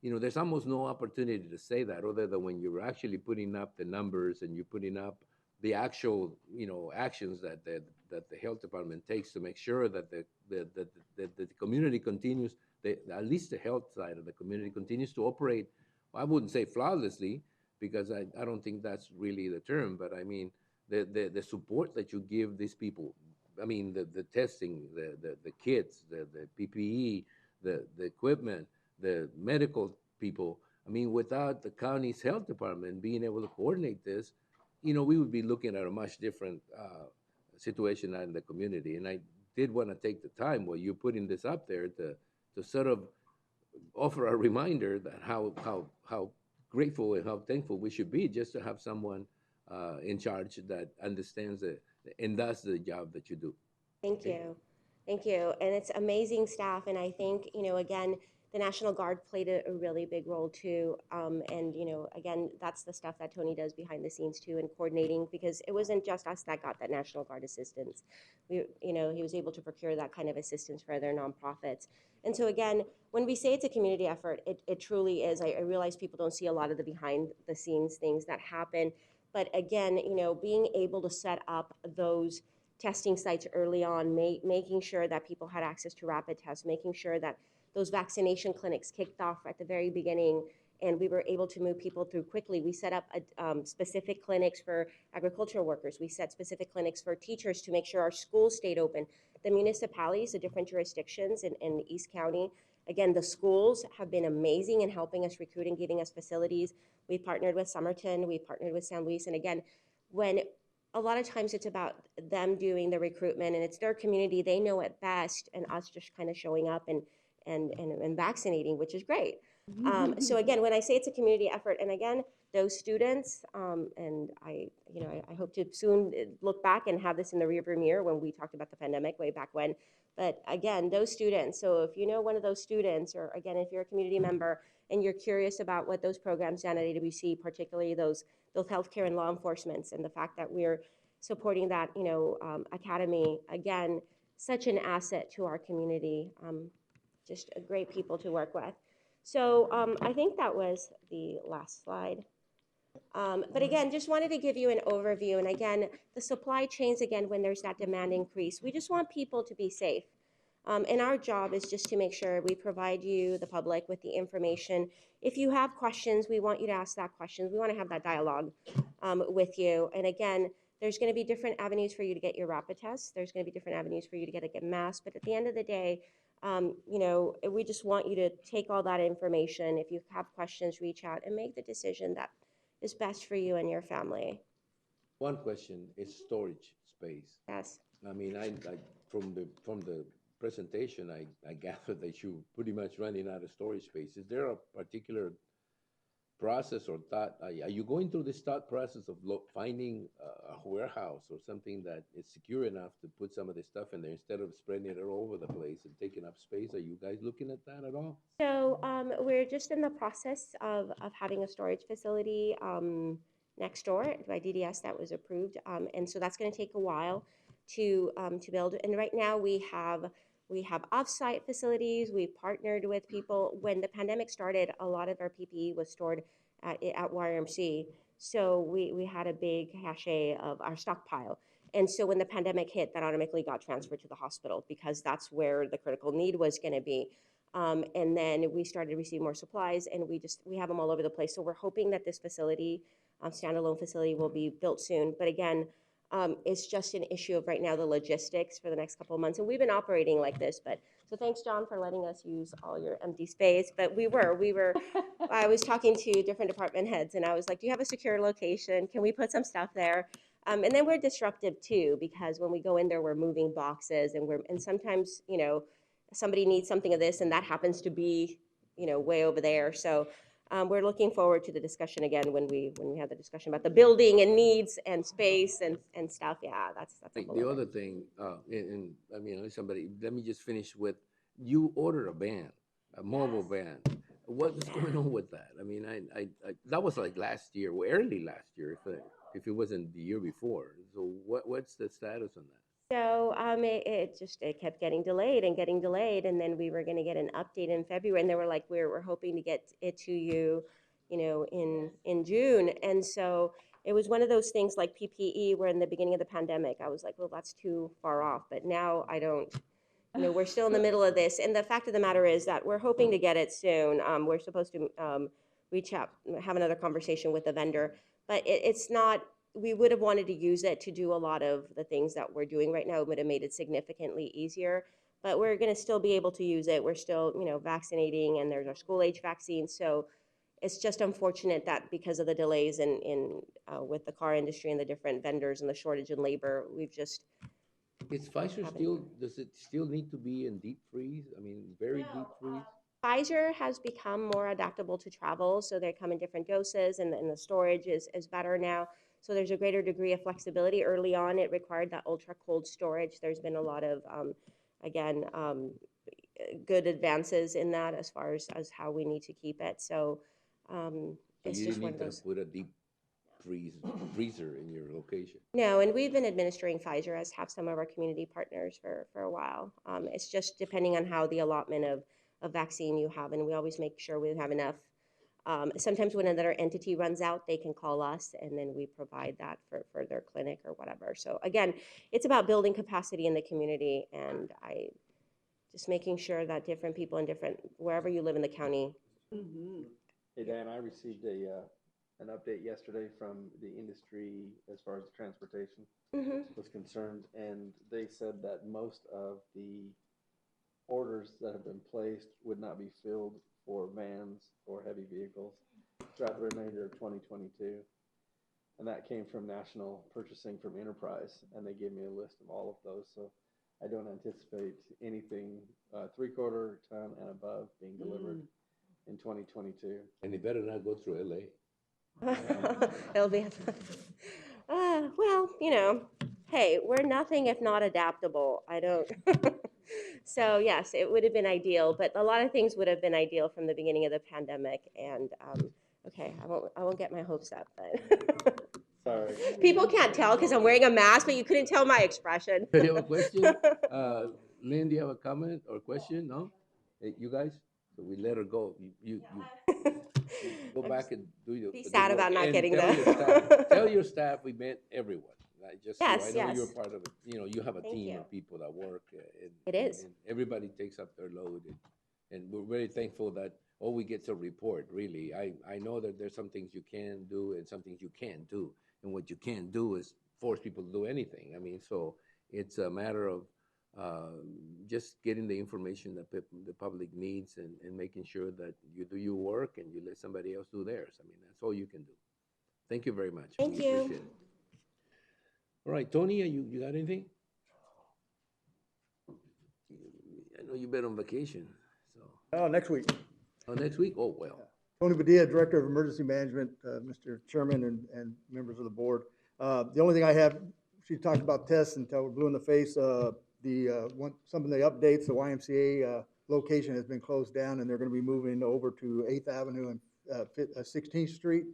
there's almost no opportunity to say that other than when you're actually putting up the numbers and you're putting up the actual, actions that the health department takes to make sure that the community continues, at least the health side of the community continues to operate. I wouldn't say flawlessly, because I don't think that's really the term, but I mean, the support that you give these people, I mean, the testing, the kits, the PPE, the equipment, the medical people. I mean, without the county's health department being able to coordinate this, we would be looking at a much different situation out in the community. And I did want to take the time while you're putting this up there to sort of offer a reminder that how grateful and how thankful we should be just to have someone in charge that understands it and does the job that you do. Thank you. Thank you. And it's amazing staff. And I think, again, the National Guard played a really big role too. And, again, that's the stuff that Tony does behind the scenes too, and coordinating, because it wasn't just us that got that National Guard assistance. He was able to procure that kind of assistance for other nonprofits. And so again, when we say it's a community effort, it truly is. I realize people don't see a lot of the behind the scenes things that happen. But again, being able to set up those testing sites early on, making sure that people had access to rapid tests, making sure that those vaccination clinics kicked off at the very beginning, and we were able to move people through quickly. We set up specific clinics for agricultural workers. We set specific clinics for teachers to make sure our schools stayed open. The municipalities, the different jurisdictions in East County, again, the schools have been amazing in helping us recruit and giving us facilities. We partnered with Somerton, we partnered with San Luis, and again, when a lot of times it's about them doing the recruitment and it's their community, they know it best, and us just kind of showing up and vaccinating, which is great. So again, when I say it's a community effort, and again, those students, and I hope to soon look back and have this in the rearview mirror when we talked about the pandemic way back when. But again, those students, so if you know one of those students, or again, if you're a community member and you're curious about what those programs down at AWC, particularly those healthcare and law enforcements, and the fact that we're supporting that, academy, again, such an asset to our community, just great people to work with. So I think that was the last slide. But again, just wanted to give you an overview. And again, the supply chains, again, when there's that demand increase, we just want people to be safe. And our job is just to make sure we provide you, the public, with the information. If you have questions, we want you to ask that question. We want to have that dialogue with you. And again, there's going to be different avenues for you to get your rapid tests. There's going to be different avenues for you to get masks. But at the end of the day, you know, we just want you to take all that information. If you have questions, reach out and make the decision that is best for you and your family. One question is storage space. Yes. I mean, I from the presentation, I gathered that you're pretty much running out of storage space. Is there a particular process or thought? Are you going through this thought process of finding a warehouse or something that is secure enough to put some of this stuff in there instead of spreading it all over the place and taking up space? Are you guys looking at that at all? So we're just in the process of having a storage facility next door by DDS that was approved, and so that's going to take a while to build. And right now we have off-site facilities. We've partnered with people. When the pandemic started, a lot of our PPE was stored at YRMC. So we had a big cache of our stockpile. And so when the pandemic hit, that automatically got transferred to the hospital because that's where the critical need was going to be. And then we started to receive more supplies, and we have them all over the place. So we're hoping that this facility, standalone facility, will be built soon. But again, it's just an issue of right now the logistics for the next couple of months. And we've been operating like this, but so thanks, John, for letting us use all your empty space. But we were, I was talking to different department heads, and I was like, do you have a secure location? Can we put some stuff there? And then we're disruptive too, because when we go in there, we're moving boxes, and sometimes, you know, somebody needs something of this, and that happens to be, you know, way over there. So we're looking forward to the discussion again when we have the discussion about the building and needs and space and stuff. Yeah, that's the other thing. And I mean, let me just finish with, you ordered a van, a mobile van. What's going on with that? I mean, I that was like last year, early last year, if it wasn't the year before. So what's the status on that? So it kept getting delayed, and then we were going to get an update in February, and they were like, we're hoping to get it to you, you know, in June. And so it was one of those things like PPE, where in the beginning of the pandemic, I was like, well, that's too far off. But now I don't, you know, we're still in the middle of this. And the fact of the matter is that we're hoping to get it soon. We're supposed to reach out, have another conversation with the vendor, but it's not. We would have wanted to use it to do a lot of the things that we're doing right now. It would have made it significantly easier, but we're going to still be able to use it. We're still, you know, vaccinating, and there's our school age vaccine. So it's just unfortunate that because of the delays in with the car industry and the different vendors and the shortage in labor, we've just. Is Pfizer still, does it still need to be in deep freeze? I mean, very deep freeze? Pfizer has become more adaptable to travel, so they come in different doses, and the storage is better now. So there's a greater degree of flexibility. Early on, it required that ultra cold storage. There's been a lot of, good advances in that as far as how we need to keep it. So it's just one of those. Put a deep freezer in your location. No, and we've been administering Pfizer, as have some of our community partners for a while. It's just depending on how the allotment of vaccine you have, and we always make sure we have enough. Sometimes when another entity runs out, they can call us, and then we provide that for their clinic or whatever. So again, it's about building capacity in the community, and just making sure that different people in wherever you live in the county. Mm-hmm. Hey, Dan, I received an update yesterday from the industry as far as the transportation was concerned, and they said that most of the orders that have been placed would not be filled for vans or heavy vehicles throughout the remainder of 2022. And that came from National Purchasing from Enterprise, and they gave me a list of all of those. So I don't anticipate anything 3/4 ton and above being delivered in 2022. And it better not go through LA. It'll be, well, you know, hey, we're nothing if not adaptable. I don't. So yes, it would have been ideal, but a lot of things would have been ideal from the beginning of the pandemic. And okay, I won't get my hopes up, but sorry. People can't tell because I'm wearing a mask, but you couldn't tell my expression. Do you have a question? Lynn, do you have a comment or question? No? Hey, you guys? So we let her go. You go back and do your. Be the sad work about not and getting tell the- your staff. Tell your staff we meant everyone. Right? Just so Yes, I know yes. you're part of it. You know, you have a Thank team you. of people that work. It is. And everybody takes up their load, and we're very thankful that all we get's a report. Really, I know that there's some things you can do and some things you can't do, and what you can't do is force people to do anything. I mean, so it's a matter of just getting the information that the public needs and making sure that you do your work and you let somebody else do theirs. I mean, that's all you can do. Thank you very much. Thank We you. appreciate it. All right, Tony, you got anything? I know you've been on vacation, so. Oh, next week. Oh, next week? Oh, well. Tony Padilla, Director of Emergency Management, Mr. Chairman and members of the board. The only thing I have, she talked about tests until we're blue in the face. Some of the updates, the YMCA location has been closed down and they're going to be moving over to 8th Avenue and 16th Street.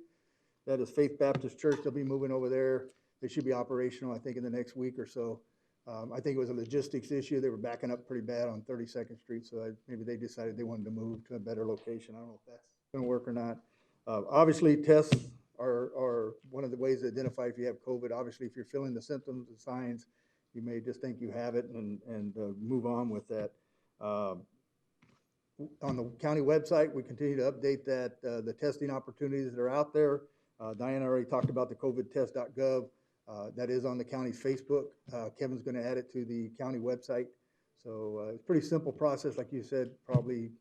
That is Faith Baptist Church. They'll be moving over there. They should be operational, I think, in the next week or so. I think it was a logistics issue. They were backing up pretty bad on 32nd Street, so maybe they decided they wanted to move to a better location. I don't know if that's going to work or not. Obviously, tests are one of the ways to identify if you have COVID. Obviously, if you're feeling the symptoms and signs, you may just think you have it and move on with that. On the county website, we continue to update that, the testing opportunities that are out there. Diana already talked about the covidtest.gov. That is on the county's Facebook. Kevin's going to add it to the county website. So it's a pretty simple process. Like you said, probably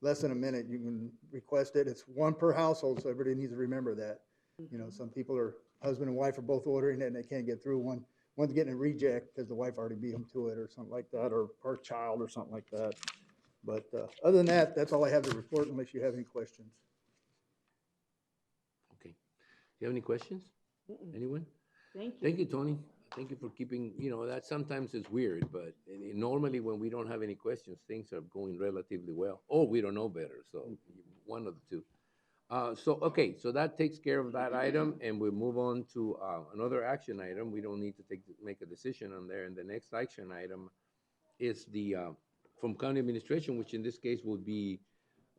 less than a minute. You can request it. It's one per household, so everybody needs to remember that. You know, some people are, husband and wife are both ordering it and they can't get through. One's getting a reject because the wife already beat them to it or something like that, or a child or something like that. But other than that, that's all I have to report unless you have any questions. Okay. Do you have any questions? Anyone? Thank you. Thank you, Tony. Thank you for keeping, you know, that sometimes is weird, but normally when we don't have any questions, things are going relatively well, or we don't know better, so one of the two. Okay, so that takes care of that item, and we move on to another action item. We don't need to make a decision on there, and the next action item is the, from county administration, which in this case would be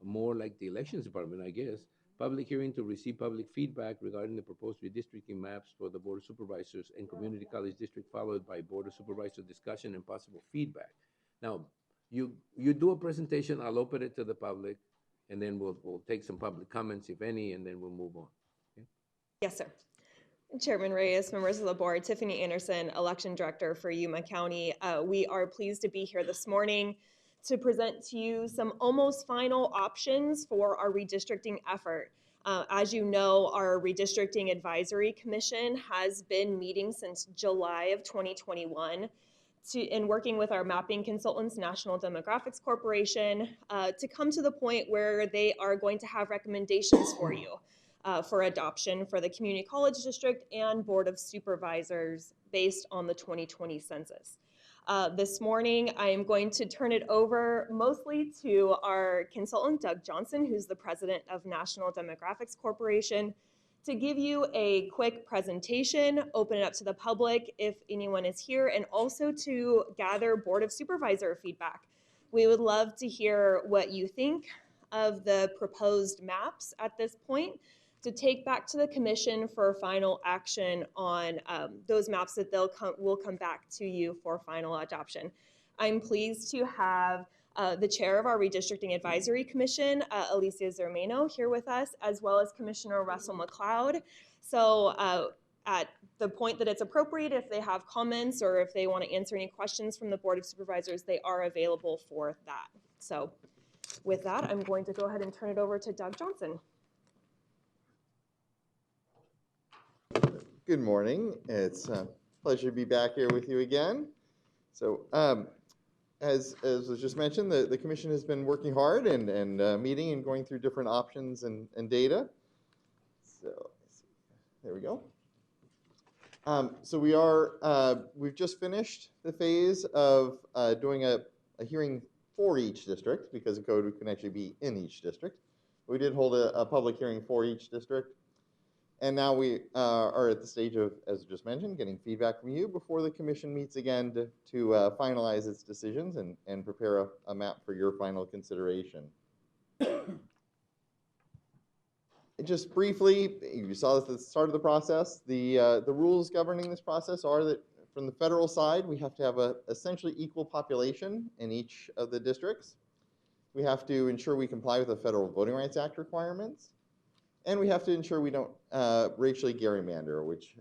more like the elections department, I guess. Public hearing to receive public feedback regarding the proposed redistricting maps for the Board of Supervisors and Community College District, followed by Board of Supervisors discussion and possible feedback. Now, you do a presentation, I'll open it to the public, and then we'll take some public comments, if any, and then we'll move on. Okay? Yes, sir. Chairman Reyes, members of the board, Tiffany Anderson, Election Director for Yuma County. We are pleased to be here this morning to present to you some almost final options for our redistricting effort. As you know, our Redistricting Advisory Commission has been meeting since July of 2021 in working with our mapping consultants, National Demographics Corporation, to come to the point where they are going to have recommendations for you for adoption for the Community College District and Board of Supervisors based on the 2020 census. This morning, I am going to turn it over mostly to our consultant, Doug Johnson, who's the president of National Demographics Corporation, to give you a quick presentation, open it up to the public if anyone is here, and also to gather Board of Supervisor feedback. We would love to hear what you think of the proposed maps at this point, to take back to the commission for final action on those maps that will come back to you for final adoption. I'm pleased to have the chair of our Redistricting Advisory Commission, Alicia Zermano, here with us, as well as Commissioner Russell McLeod. So at the point that it's appropriate, if they have comments or if they want to answer any questions from the Board of Supervisors, they are available for that. So with that, I'm going to go ahead and turn it over to Doug Johnson. Good morning. It's a pleasure to be back here with you again. So as was just mentioned, the commission has been working hard and meeting and going through different options and data. So there we go. So we've just finished the phase of doing a hearing for each district, because a code can actually be in each district. We did hold a public hearing for each district. And now we are at the stage of, as just mentioned, getting feedback from you before the commission meets again to finalize its decisions and prepare a map for your final consideration. Just briefly, you saw at the start of the process, the rules governing this process are that from the federal side, we have to have a essentially equal population in each of the districts. We have to ensure we comply with the Federal Voting Rights Act requirements. And we have to ensure we don't racially gerrymander, which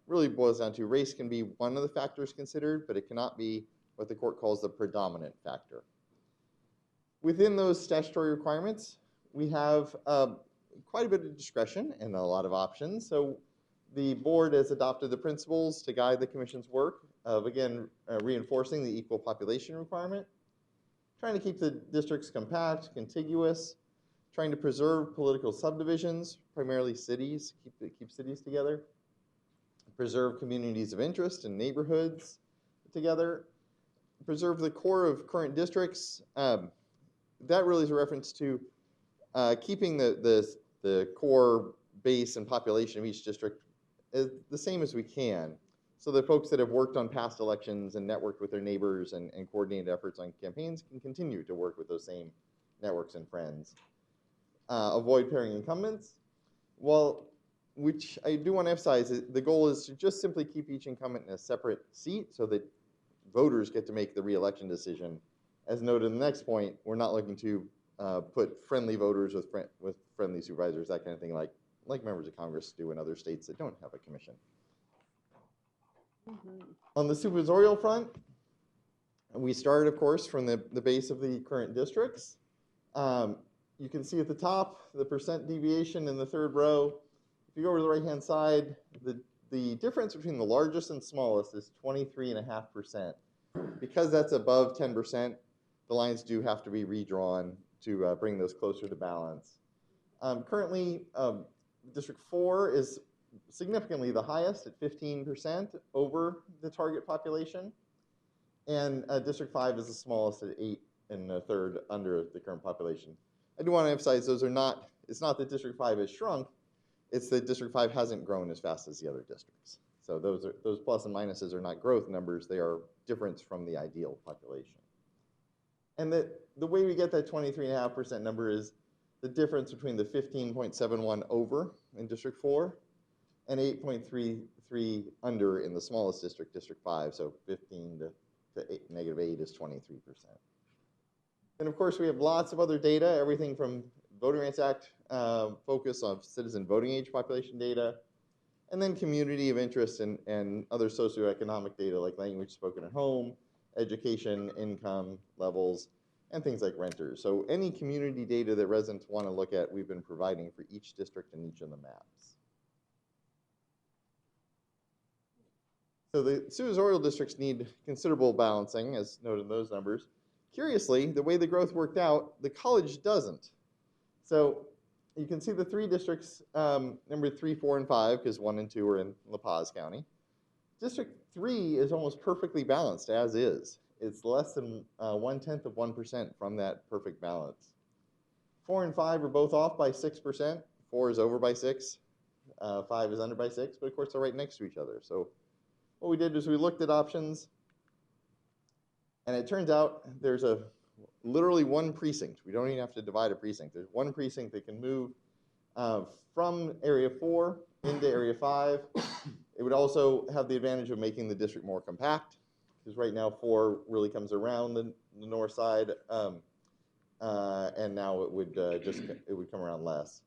really boils down to race can be one of the factors considered, but it cannot be what the court calls the predominant factor. Within those statutory requirements, we have quite a bit of discretion and a lot of options. So the board has adopted the principles to guide the commission's work of, again, reinforcing the equal population requirement, trying to keep the districts compact, contiguous, trying to preserve political subdivisions, primarily cities, keep cities together, preserve communities of interest and neighborhoods together, preserve the core of current districts. That really is a reference to keeping the core base and population of each district the same as we can, so that folks that have worked on past elections and networked with their neighbors and coordinated efforts on campaigns can continue to work with those same networks and friends. Avoid pairing incumbents. Well, which I do want to emphasize, the goal is to just simply keep each incumbent in a separate seat so that voters get to make the re-election decision. As noted in the next point, we're not looking to put friendly voters with friendly supervisors, that kind of thing, like members of Congress do in other states that don't have a commission. On the supervisorial front, we start, of course, from the base of the current districts. You can see at the top the percent deviation in the third row. If you go over to the right-hand side, the difference between the largest and smallest is 23.5%. Because that's above 10%, the lines do have to be redrawn to bring those closer to balance. Currently, District 4 is significantly the highest at 15% over the target population. And District 5 is the smallest at 8 1/3 under the current population. I do want to emphasize those are not, it's not that District 5 has shrunk, it's that District 5 hasn't grown as fast as the other districts. So those plus and minuses are not growth numbers, they are difference from the ideal population. And the way we get that 23.5% number is the difference between the 15.71 over in District 4 and 8.33 under in the smallest district, District 5. So 15 to -8 is 23%. And of course, we have lots of other data, everything from Voting Rights Act focus on citizen voting age population data, and then community of interest and other socioeconomic data like language spoken at home, education, income levels, and things like renters. So any community data that residents want to look at, we've been providing for each district and each of the maps. So the supervisorial districts need considerable balancing, as noted in those numbers. Curiously, the way the growth worked out, the college doesn't. So you can see the three districts, number 3, 4, and 5, because 1 and 2 are in La Paz County. District 3 is almost perfectly balanced as is. It's less than 1/10 of 1% from that perfect balance. 4 and 5 are both off by 6%. 4 is over by 6. 5 is under by 6, but of course they're right next to each other. So what we did is we looked at options, and it turns out there's literally one precinct. We don't even have to divide a precinct. There's one precinct that can move from Area 4 into Area 5. It would also have the advantage of making the district more compact, because right now 4 really comes around the north side, and now it would come around less.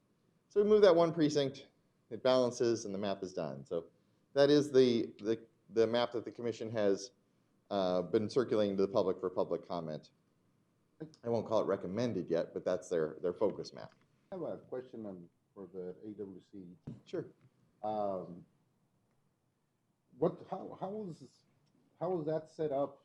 So we move that one precinct, it balances, and the map is done. So that is the map that the commission has been circulating to the public for public comment. I won't call it recommended yet, but that's their focus map. I have a question for the AWC. Sure. How was that set up?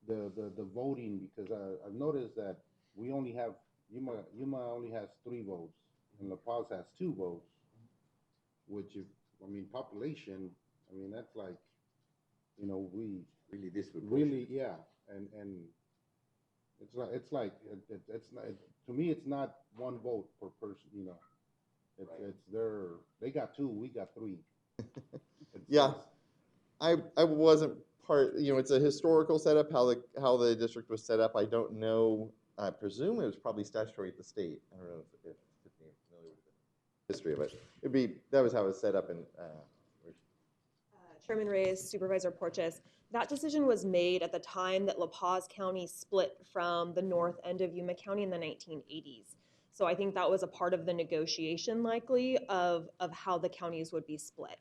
The voting, because I've noticed that we only have Yuma only has 3 votes and La Paz has 2 votes, which population, that's like, we really disproportionate. Yeah, and it's not, to me it's not 1 vote per person, they got 2, we got 3. Yeah, I wasn't part, it's a historical setup, how the district was set up. I don't know I presume it was probably statutory at the state. I don't know if Tiffany is familiar with the history of it. That was how it was set up in. Chairman Reyes, Supervisor Porches, that decision was made at the time that La Paz County split from the north end of Yuma County in the 1980s. So I think that was a part of the negotiation likely of how the counties would be split.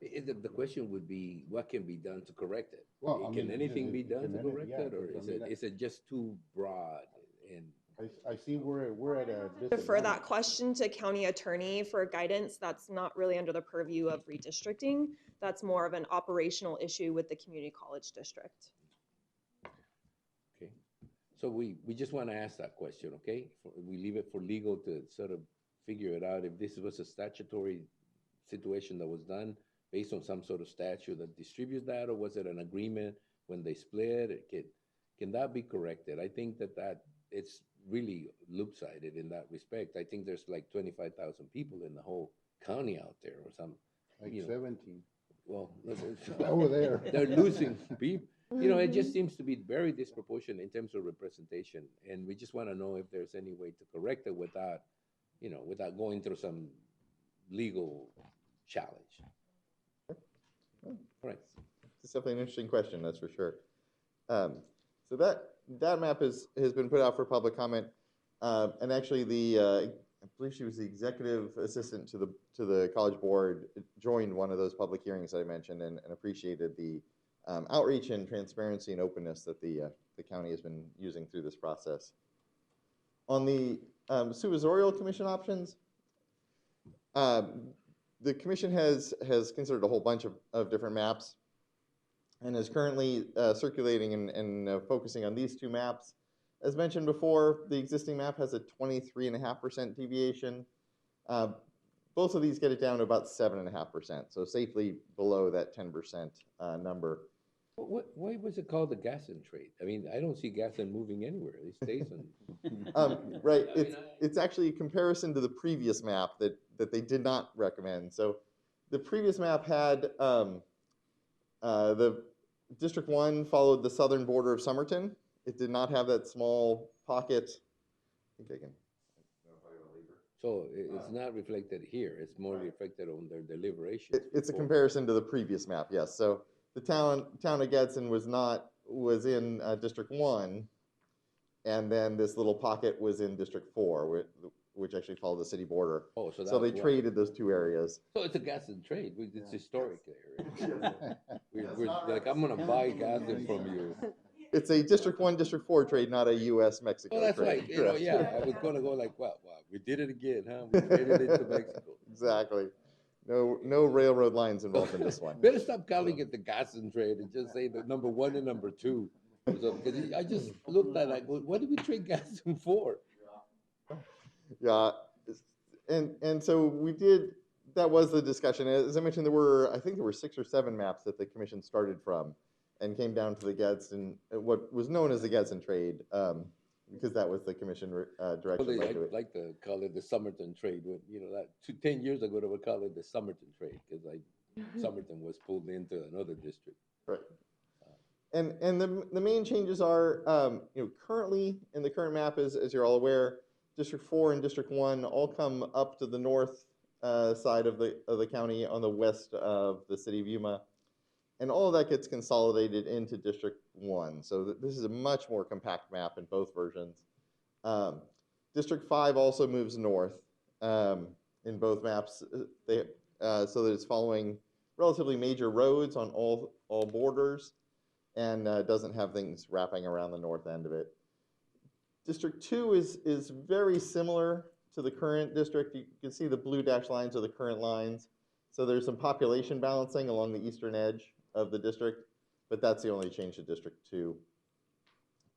The question would be, what can be done to correct it? Well, I Can mean, anything be done to correct yeah, it, or because, I mean, is it just too broad? And I see we're at a Defer that question to county attorney for guidance. That's not really under the purview of redistricting. That's more of an operational issue with the community college district. okay, so we just want to ask that question, okay? We leave it for legal to sort of figure it out. If this was a statutory situation that was done based on some sort of statute that distributes that, or was it an agreement when they split? Can that be corrected? I think that it's really loop-sided in that respect. I think there's like 25,000 people in the whole county out there, or some, like 17. Well, over there. They're losing people. It just seems to be very disproportionate in terms of representation, and we just want to know if there's any way to correct it without going through some legal challenge. All right. It's definitely an interesting question, that's for sure. So that map has been put out for public comment, and actually I believe she was the executive assistant to the college board, joined one of those public hearings that I mentioned, and appreciated the outreach and transparency and openness that the county has been using through this process. On the supervisorial commission options, the commission has considered a whole bunch of different maps, and is currently circulating and focusing on these two maps. As mentioned before, the existing map has a 23.5% deviation. Both of these get it down to about 7.5%, so safely below that 10% number. Why was it called the Gasson trade? I mean, I don't see Gasson moving anywhere. It stays on. Right, it's actually a comparison to the previous map that they did not recommend. So the previous map had the District 1 followed the southern border of Somerton. It did not have that small pocket. I think I can. So it's not reflected here. It's more reflected on their deliberations. It's a comparison to the previous map, yes. So the town of Gadsden was in District 1, and then this little pocket was in District 4, which actually followed the city border. Oh, so they traded those two areas. So it's a Gaston trade. It's historic there. We're like, I'm going to buy Gaston from you. It's a District 1, District 4 trade, not a U.S.-Mexico trade. Oh, that's right. Yeah, I was going to go like, wow, we did it again, huh? We traded into Mexico. Exactly. No railroad lines involved in this one. Better stop calling it the Gaston trade and just say the number 1 and number 2. Because I just looked at it, like, what did we trade Gaston for? Yeah, and so we did. That was the discussion. As I mentioned, I think there were 6 or 7 maps that the commission started from, and came down to the Gadsden, what was known as the Gadsden trade, because that was the commission direction. Well, I like to call it the Somerton trade. That 10 years ago they would call it the Somerton trade because Somerton was pulled into another district. Right. And the main changes are currently in the current map, as you're all aware, District 4 and District 1 all come up to the north side of the county on the west of the city of Yuma. And all of that gets consolidated into District 1. So this is a much more compact map in both versions. District 5 also moves north in both maps, so that it's following relatively major roads on all borders, and doesn't have things wrapping around the north end of it. District 2 is very similar to the current district. You can see the blue dashed lines are the current lines. So there's some population balancing along the eastern edge of the district, but that's the only change to District 2.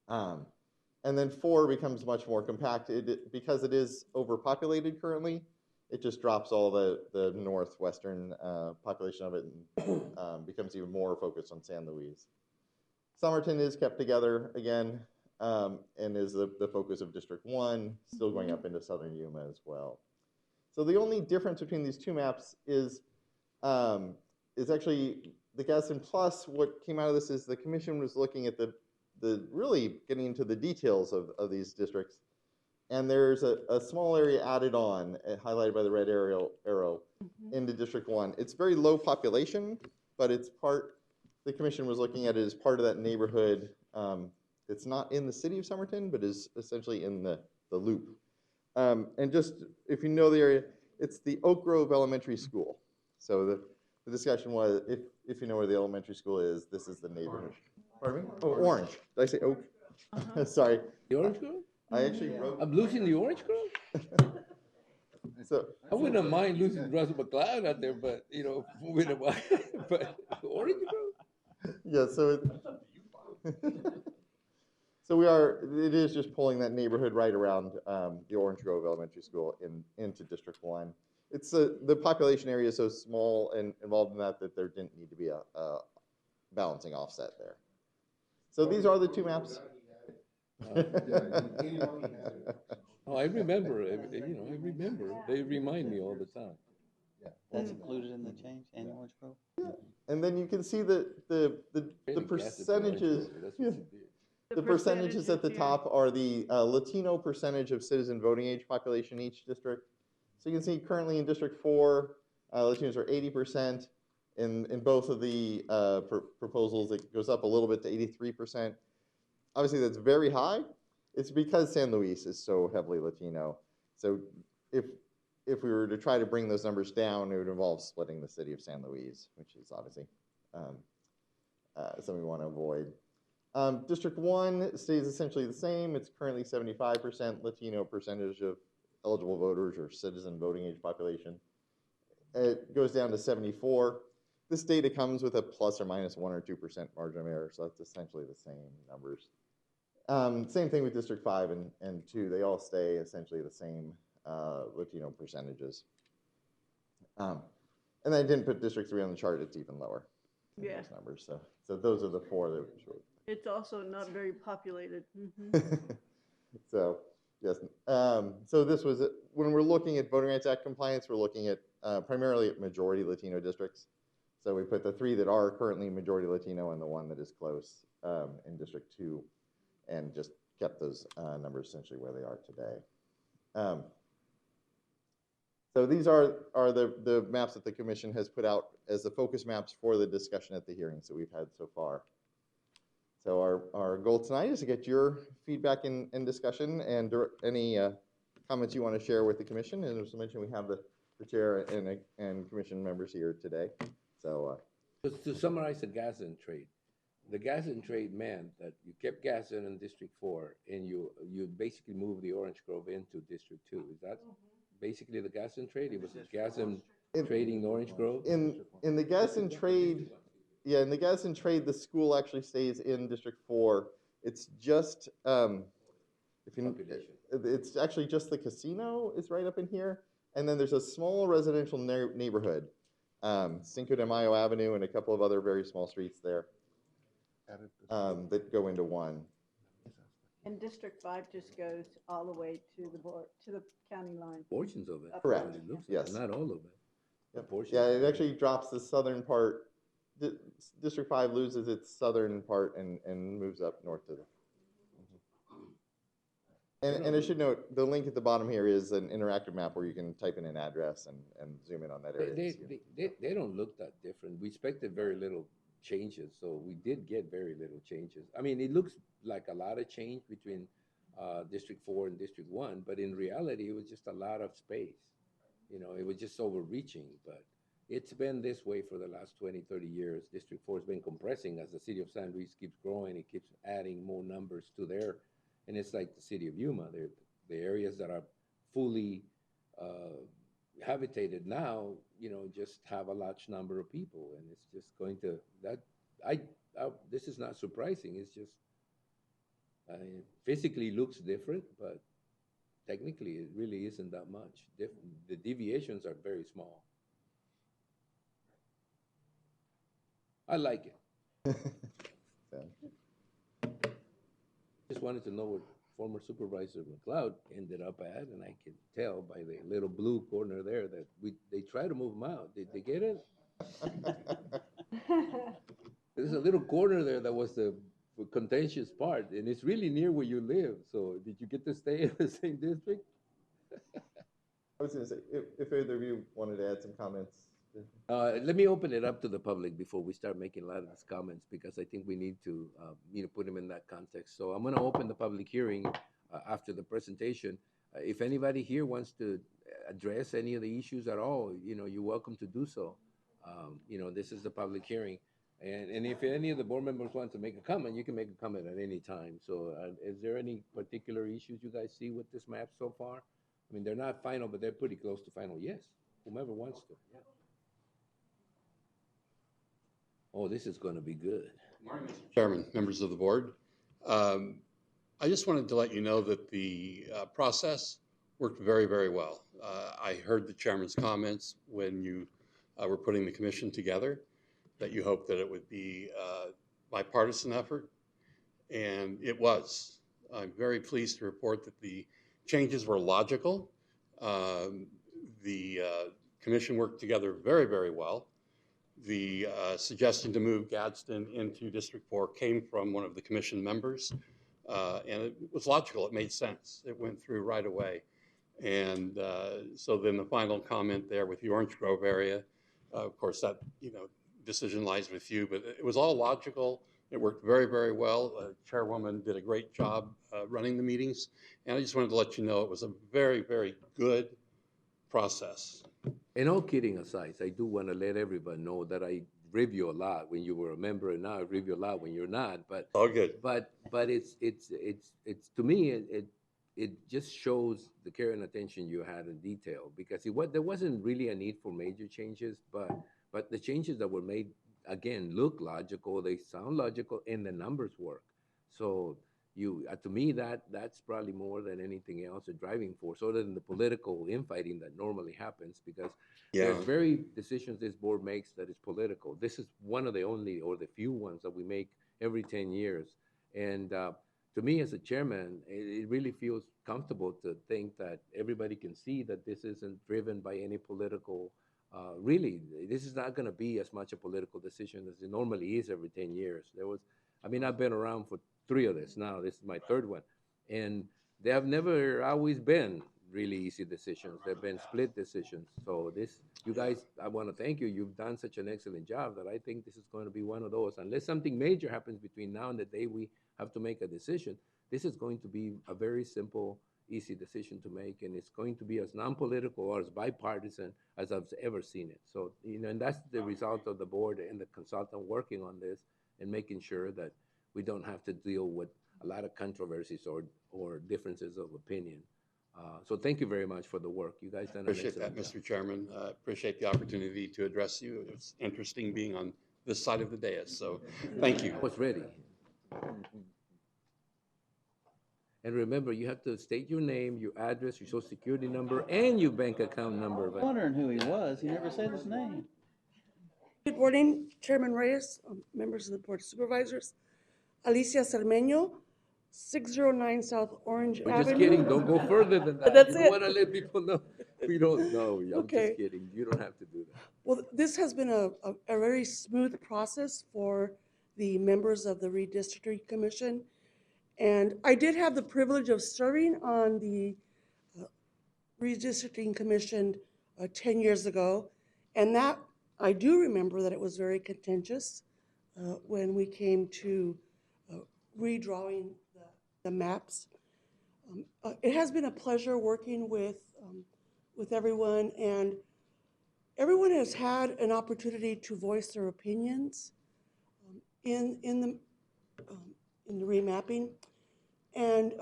And then 4 becomes much more compact. Because it is overpopulated currently, it just drops all the northwestern population of it and becomes even more focused on San Luis. Somerton is kept together again, and is the focus of District 1, still going up into southern Yuma as well. So the only difference between these two maps is actually the Gadsden Plus. What came out of this is the commission was looking at the really getting into the details of these districts. And there's a small area added on, highlighted by the red arrow into District 1. It's very low population, but it's part, the commission was looking at it as part of that neighborhood. It's not in the city of Somerton, but is essentially in the loop. And just, if you know the area, it's the Oak Grove Elementary School. So the discussion was, if you know where the elementary school is, this is the neighborhood. Pardon me? Oh, Orange. Did I say Oak? Sorry. The Orange Grove? I actually wrote. I'm losing the Orange Grove? So I wouldn't mind losing Russell McLeod out there, but, you know, moving away. But Orange Grove? Yeah, so it is just pulling that neighborhood right around the Orange Grove Elementary School into District 1. It's the population area is so small and involved in that there didn't need to be a balancing offset there. So these are the two maps. Oh, I remember, you know, I remember. They remind me all the time. That's included in the change, annual Orange Grove? And then you can see the percentages. The percentages at the top are the Latino percentage of citizen voting age population in each district. So you can see currently in District 4, Latinos are 80%. In both of the proposals, it goes up a little bit to 83%. Obviously, that's very high. It's because San Luis is so heavily Latino. So if we were to try to bring those numbers down, it would involve splitting the city of San Luis, which is obviously something we want to avoid. District 1 stays essentially the same. It's currently 75% Latino percentage of eligible voters or citizen voting age population. It goes down to 74. This data comes with a plus or minus 1 or 2% margin of error, so that's essentially the same numbers. Same thing with District 5 and 2. They all stay essentially the same Latino percentages. And then I didn't put District 3 on the chart. It's even lower than those numbers. So those are the four that we showed. It's also not very populated. So, yes. So this was, when we're looking at Voting Rights Act compliance, we're looking at primarily at majority Latino districts. So we put the 3 that are currently majority Latino and the 1 that is close in District 2, and just kept those numbers essentially where they are today. So these are the maps that the commission has put out as the focus maps for the discussion at the hearings that we've had so far. So our goal tonight is to get your feedback and discussion and any comments you want to share with the commission. And as I mentioned, we have the chair and commission members here today. So to summarize the gas and trade, the gas and trade meant that you kept gas in District 4 and you basically moved the Orange Grove into District 2. Is that basically the gas and trade? It was gas and trading the Orange Grove? In the gas and trade, yeah, in the gas and trade, the school actually stays in District 4. It's just, it's actually just the casino is right up in here. And then there's a small residential neighborhood, Cinco de Mayo Avenue and a couple of other very small streets there that go into one. And District 5 just goes all the way to the county line. Portions of it. Correct. It looks Yes. Like, not all of it. Yep. Portions. Yeah, it actually drops the southern part. District 5 loses its southern part and moves up north to the. And I should note, the link at the bottom here is an interactive map where you can type in an address and zoom in on that area. They don't look that different. We expected very little changes, so we did get very little changes. I mean, it looks like a lot of change between District 4 and District 1, but in reality, it was just a lot of space. You know, it was just overreaching, but it's been this way for the last 20, 30 years. District 4 has been compressing as the city of San Luis keeps growing. It keeps adding more numbers to there. And it's like the city of Yuma. The areas that are fully habitated now, you know, just have a large number of people. And it's just going to, this is not surprising. It's just, physically looks different, but technically it really isn't that much. The deviations are very small. I like it. Just wanted to know what former Supervisor McLeod ended up at, and I can tell by the little blue corner there that they try to move him out. Did they get it? There's a little corner there that was the contentious part, and it's really near where you live. So did you get to stay in the same district? I was going to say, if either of you wanted to add some comments. Let me open it up to the public before we start making a lot of these comments, because I think we need to, put them in that context. So I'm going to open the public hearing after the presentation. If anybody here wants to address any of the issues at all, you're welcome to do so. This is the public hearing. And if any of the board members want to make a comment, you can make a comment at any time. So is there any particular issues you guys see with this map so far? I mean, they're not final, but they're pretty close to final. Yes, whomever wants to. Yeah. Oh, this is going to be good. Morning, Mr. Chairman, members of the board. I just wanted to let you know that the process worked very, very well. I heard the chairman's comments when you were putting the commission together, that you hoped that it would be a bipartisan effort, and it was. I'm very pleased to report that the changes were logical. The commission worked together very, very well. The suggestion to move Gadsden into District 4 came from one of the commission members, and it was logical. It made sense. It went through right away. And so then the final comment there with the Orange Grove area, of course, that decision lies with you, but it was all logical. It worked very, very well. Chairwoman did a great job running the meetings, and I just wanted to let you know it was a very, very good process. And all kidding aside, I do want to let everybody know that I review a lot when you were a member, and now I review a lot when you're not. But all good. But it's to me it just shows the care and attention you had in detail, because there wasn't really a need for major changes, but the changes that were made again look logical, they sound logical, and the numbers work. So to me, that's probably more than anything else a driving force, other than the political infighting that normally happens, because there's very decisions this board makes that is political. This is one of the only or the few ones that we make every 10 years. And to me, as a chairman, it really feels comfortable to think that everybody can see that this isn't driven by any political, really, this is not going to be as much a political decision as it normally is every 10 years. I've been around for 3 of this now. This is my 3rd one. And they have never always been really easy decisions. They've been split decisions. So you guys, I want to thank you. You've done such an excellent job that I think this is going to be one of those. Unless something major happens between now and the day we have to make a decision, this is going to be a very simple, easy decision to make. And it's going to be as non-political or as bipartisan as I've ever seen it. So, and that's the result of the board and the consultant working on this and making sure that we don't have to deal with a lot of controversies or differences of opinion. So thank you very much for the work. You guys done an Appreciate that, Mr. Chairman. Appreciate the opportunity to address you. It's interesting being on this side of the dais, so thank you. I was ready. And remember, you have to state your name, your address, your social security number, and your bank account number. I was wondering who he was. He never said his name. Good morning, Chairman Reyes, members of the Board of Supervisors. Alicia Cermeño, 609 South Orange Avenue. We're just kidding. Don't go further than that. That's you it. want to let people know. We don't know. I'm Okay. just kidding. You don't have to do that. Well, this has been a very smooth process for the members of the Redistricting Commission. And I did have the privilege of serving on the Redistricting Commission 10 years ago. And that, I do remember that it was very contentious when we came to redrawing the maps. It has been a pleasure working with everyone, and everyone has had an opportunity to voice their opinions in the remapping. And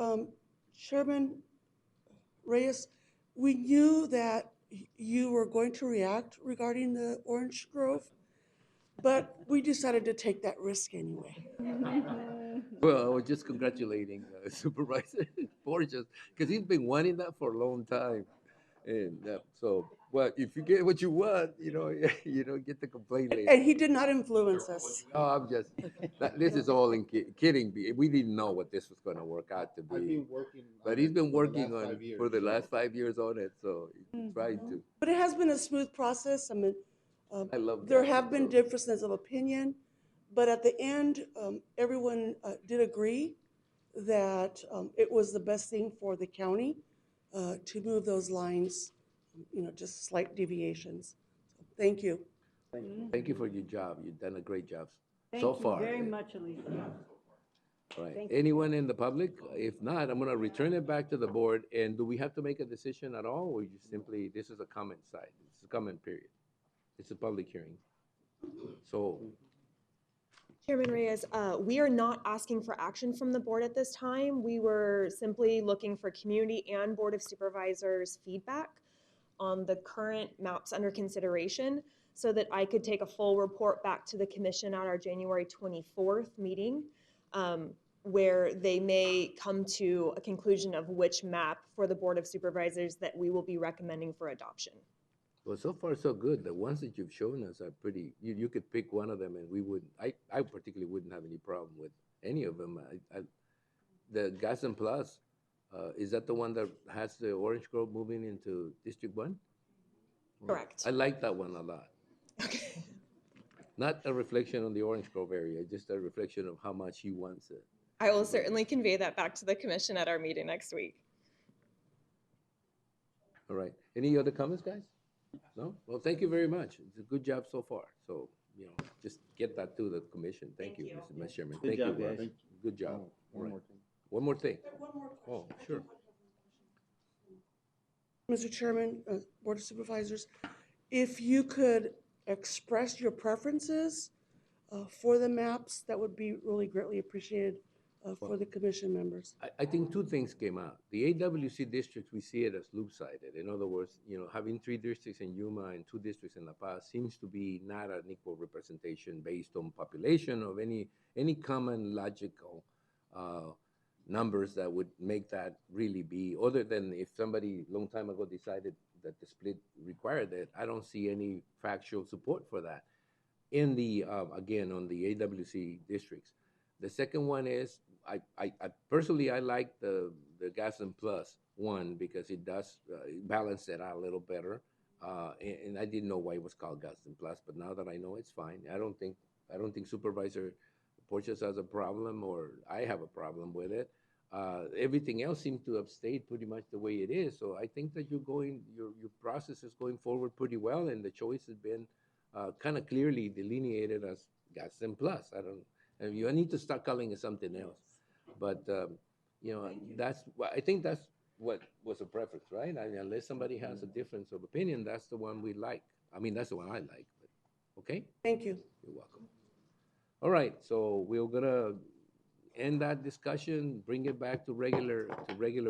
Chairman Reyes, we knew that you were going to react regarding the Orange Grove, but we decided to take that risk anyway. Well, I was just congratulating Supervisor Borges, because he's been wanting that for a long time. And well, if you get what you want, you don't get to complain later. And he did not influence us. No, I'm just, this is all in kidding. We didn't know what this was going to work out to I've be. been working But on he's it been for the working last on 5 years. for the last 5 years on it, so he's trying to. But it has been a smooth process. I mean, I love there that. have been differences of opinion, But at the end, everyone did agree that it was the best thing for the county to move those lines, just slight deviations. So, thank you. Thank you for your job. You've done a great job so Thank you far. very much, Elisa. All right. Thank you. Anyone in the public? If not, I'm going to return it back to the board. And do we have to make a decision at all, or you simply, this is a comment side? It's a comment period. It's a public hearing. So, Chairman Reyes, we are not asking for action from the board at this time. We were simply looking for community and Board of Supervisors feedback on the current maps under consideration so that I could take a full report back to the commission at our January 24th meeting, where they may come to a conclusion of which map for the Board of Supervisors that we will be recommending for adoption. well, so far so good. The ones that you've shown us are pretty, you could pick one of them and we wouldn't, I particularly wouldn't have any problem with any of them. The Gas and Plus, is that the one that has the Orange Grove moving into District 1? Correct. I like that one a lot. Not a reflection on the Orange Grove area, just a reflection of how much he wants it. I will certainly convey that back to the commission at our meeting next week. All right. Any other comments, guys? No? Well, thank you very much. It's a good job so far. So, just get that to the commission. Thank you, Mr. Vice Chairman. Good job, you, guys. Russ. Good job. One Right. more thing. One more thing. One more Oh, sure. Mr. Chairman, Board of Supervisors, if you could express your preferences for the maps, that would be really greatly appreciated for the commission members. I think two things came out. The AWC districts, we see it as loop-sided. In other words, having 3 districts in Yuma and 2 districts in La Paz seems to be not an equal representation based on population of any common logical numbers that would make that really be, other than if somebody long time ago decided that the split required it. I don't see any factual support for that in the, again, on the AWC districts. The second one is, I personally, I like the Gas and Plus one because it does balance it out a little better. And I didn't know why it was called Gas and Plus, but now that I know, it's fine. I don't think Supervisor Porches has a problem, or I have a problem with it. Everything else seems to have stayed pretty much the way it is. So I think that your process is going forward pretty well, and the choice has been kind of clearly delineated as Gas and Plus. I need to start calling it something else. But, I think that's what was a preference, right? Unless somebody has a difference of opinion, that's the one we like. I mean, that's the one I like, but, okay? Thank you. You're welcome. All right, so we're gonna end that discussion, bring it back to regular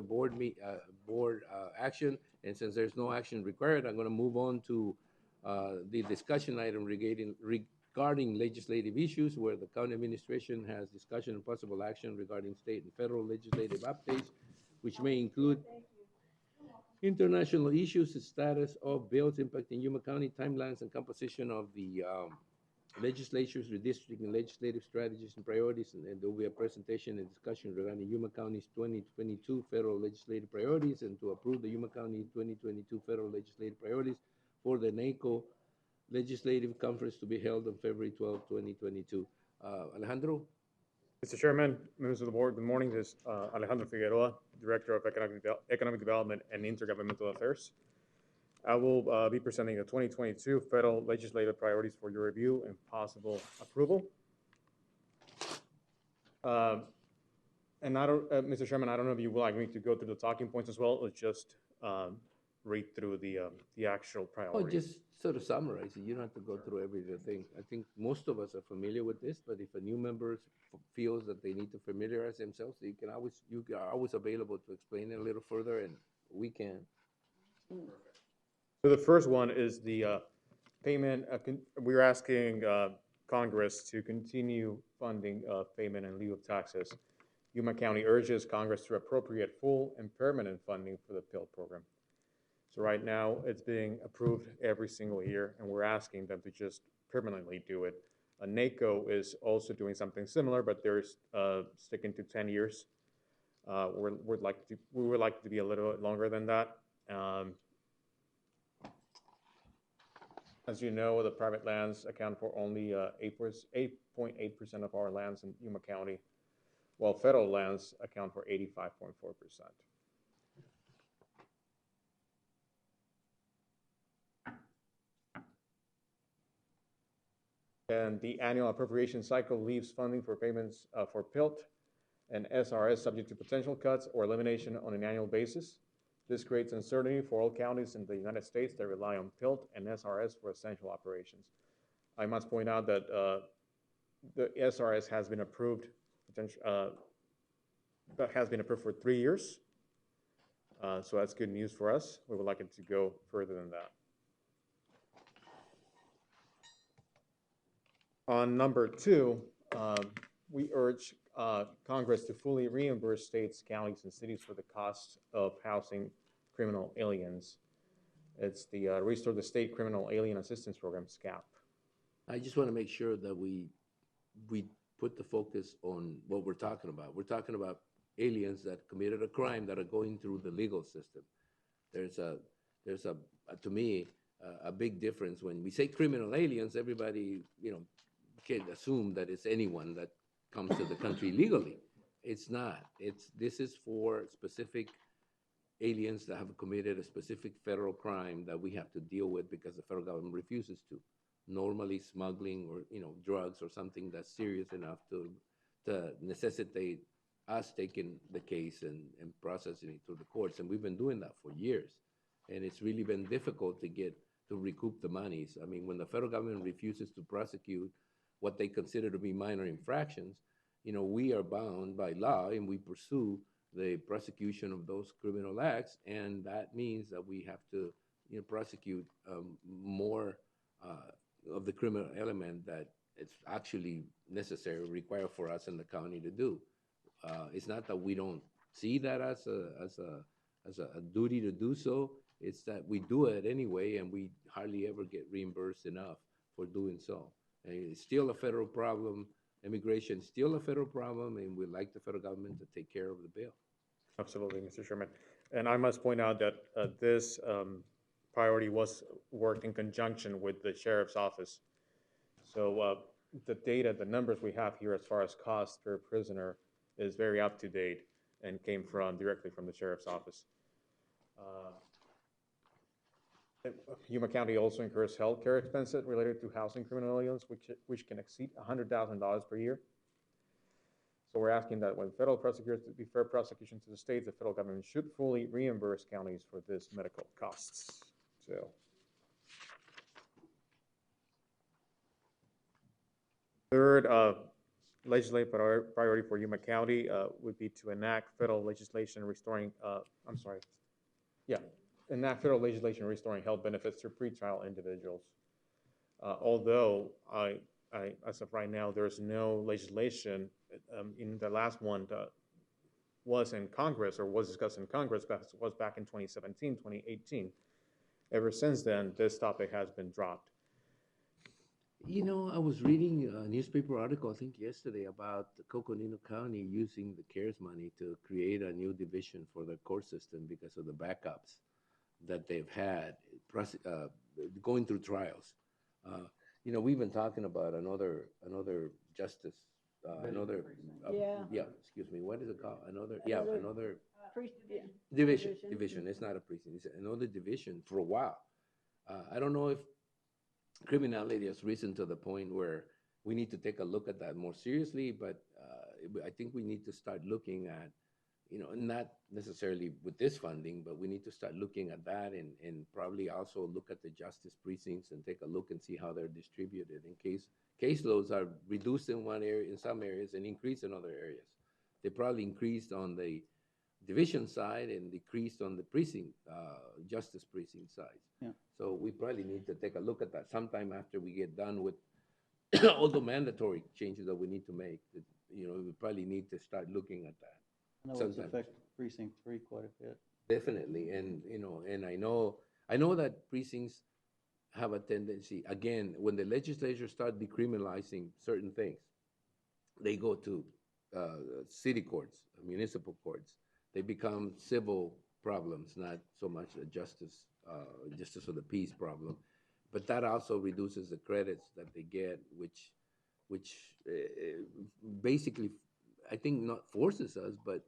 board action. And since there's no action required, I'm gonna move on to the discussion item regarding legislative issues, where the county administration has discussion and possible action regarding state and federal legislative updates, which may include international issues, the status of bills impacting Yuma County, timelines and composition of the legislature's redistricting legislative strategies and priorities, and there will be a presentation and discussion regarding Yuma County's 2022 federal legislative priorities, and to approve the Yuma County 2022 federal legislative priorities for the NACO Legislative Conference to be held on February 12, 2022. Alejandro? Mr. Chairman, members of the board, good morning. This is Alejandro Figueroa, Director of Economic Development and Intergovernmental Affairs. I will be presenting the 2022 federal legislative priorities for your review and possible approval. And Mr. Chairman, I don't know if you would like me to go through the talking points as well, or just read through the actual priorities. Oh, just sort of summarize it. You don't have to go through every little thing. I think most of us are familiar with this, but if a new member feels that they need to familiarize themselves, you are always available to explain it a little further, and we can. So the first one is the payment. We're asking Congress to continue funding payment in lieu of taxes. Yuma County urges Congress to appropriate full and permanent funding for the PIL program. So right now, it's being approved every single year, and we're asking them to just permanently do it. NACO is also doing something similar, but they're sticking to 10 years. We would like to be a little bit longer than that. As you know, the private lands account for only 8.8% of our lands in Yuma County, while federal lands account for 85.4%. And the annual appropriation cycle leaves funding for payments for PILT and SRS subject to potential cuts or elimination on an annual basis. This creates uncertainty for all counties in the United States that rely on PILT and SRS for essential operations. I must point out that the SRS has been approved, for 3 years. So that's good news for us. We would like it to go further than that. On number 2, we urge Congress to fully reimburse states, counties, and cities for the cost of housing criminal aliens. It's the Restore the State Criminal Alien Assistance Program, SCAP. I just want to make sure that we put the focus on what we're talking about. We're talking about aliens that committed a crime that are going through the legal system. There's to me, a big difference. When we say criminal aliens, everybody, can assume that it's anyone that comes to the country legally. It's not. This is for specific aliens that have committed a specific federal crime that we have to deal with because the federal government refuses to. Normally smuggling or drugs or something that's serious enough to necessitate us taking the case and processing it through the courts. And we've been doing that for years. And it's really been difficult to recoup the monies. I mean, when the federal government refuses to prosecute what they consider to be minor infractions, we are bound by law and we pursue the prosecution of those criminal acts. And that means that we have to prosecute more of the criminal element that it's actually necessary, required for us in the county to do. It's not that we don't see that as a duty to do so. It's that we do it anyway, and we hardly ever get reimbursed enough for doing so. And it's still a federal problem. Immigration is still a federal problem, and we'd like the federal government to take care of the bill. Absolutely, Mr. Chairman. And I must point out that this priority was worked in conjunction with the Sheriff's Office. So the data, the numbers we have here as far as cost per prisoner is very up to date and came directly from the Sheriff's Office. Yuma County also incurs health care expenses related to housing criminal aliens, which can exceed $100,000 per year. So we're asking that when federal prosecutors defer prosecution to the states, the federal government should fully reimburse counties for this medical costs. So. Third legislative priority for Yuma County would be to enact federal legislation restoring, enact federal legislation restoring health benefits to pretrial individuals. Although as of right now, there is no legislation in the last one that was in Congress or was discussed in Congress, was back in 2017, 2018. Ever since then, this topic has been dropped. I was reading a newspaper article, I think yesterday, about the Coconino County using the CARES money to create a new division for the court system because of the backups that they've had going through trials. We've been talking about another justice, excuse me, what is it called? Another division. It's not a precinct. It's another division for a while. I don't know if criminality has risen to the point where we need to take a look at that more seriously, but I think we need to start looking at, not necessarily with this funding, but we need to start looking at that and probably also look at the justice precincts and take a look and see how they're distributed in case caseloads are reduced in one area, in some areas, and increased in other areas. They probably increased on the division side and decreased on the precinct, justice precinct side. Yeah. So we probably need to take a look at that sometime after we get done with all the mandatory changes that we need to make. We probably need to start looking at that. I know it's affected precinct 3 quite a bit. Definitely, and and I know that precincts have a tendency, again, when the legislature start decriminalizing certain things, they go to city courts, municipal courts. They become civil problems, not so much a justice of the peace problem. but that also reduces the credits that they get, which basically, I think not forces us, but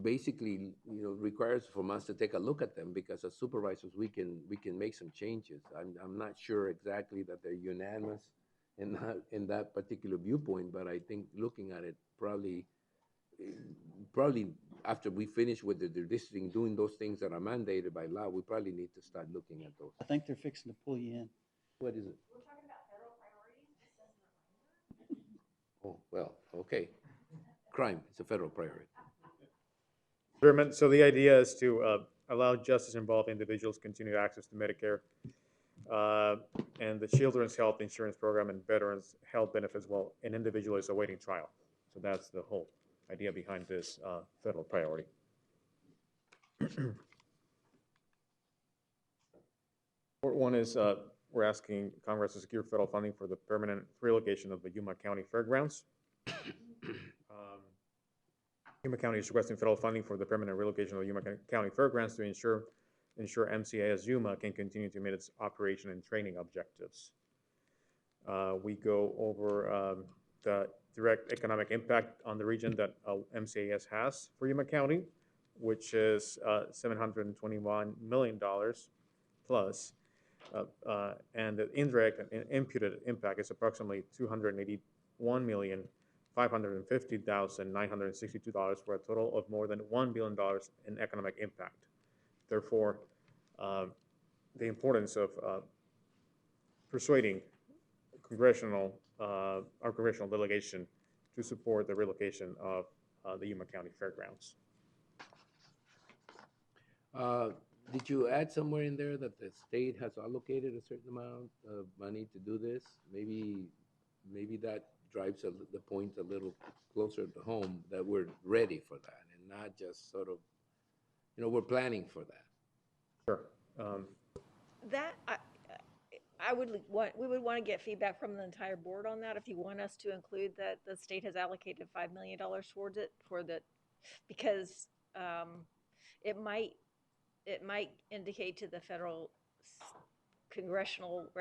basically, requires from us to take a look at them, because as supervisors, we can make some changes. I'm not sure exactly that they're unanimous in that particular viewpoint, but I think looking at it, probably after we finish with the redistricting, doing those things that are mandated by law, we probably need to start looking at those. I think they're fixing to pull you in. What is it? Oh, well, okay. Crime is a federal priority. Chairman, so the idea is to allow justice-involved individuals continued access to Medicare and the Children's Health Insurance Program and Veterans Health Benefits while an individual is awaiting trial. So that's the whole idea behind this federal priority. Part one is we're asking Congress to secure federal funding for the permanent relocation of the Yuma County Fairgrounds. Yuma County is requesting federal funding for the permanent relocation of the Yuma County Fairgrounds to ensure MCAS Yuma can continue to meet its operation and training objectives. We go over the direct economic impact on the region that MCAS has for Yuma County, which is $721 million plus, and the indirect and imputed impact is approximately $281,550,962 for a total of more than $1 billion in economic impact. Therefore, the importance of persuading our congressional delegation to support the relocation of the Yuma County Fairgrounds. Did you add somewhere in there that the state has allocated a certain amount of money to do this? Maybe that drives the point a little closer to home, that we're ready for that and not just sort of, we're planning for that. Sure. That, we would want to get feedback from the entire board on that. If you want us to include that the state has allocated $5 million towards it because it might indicate to the federal congressional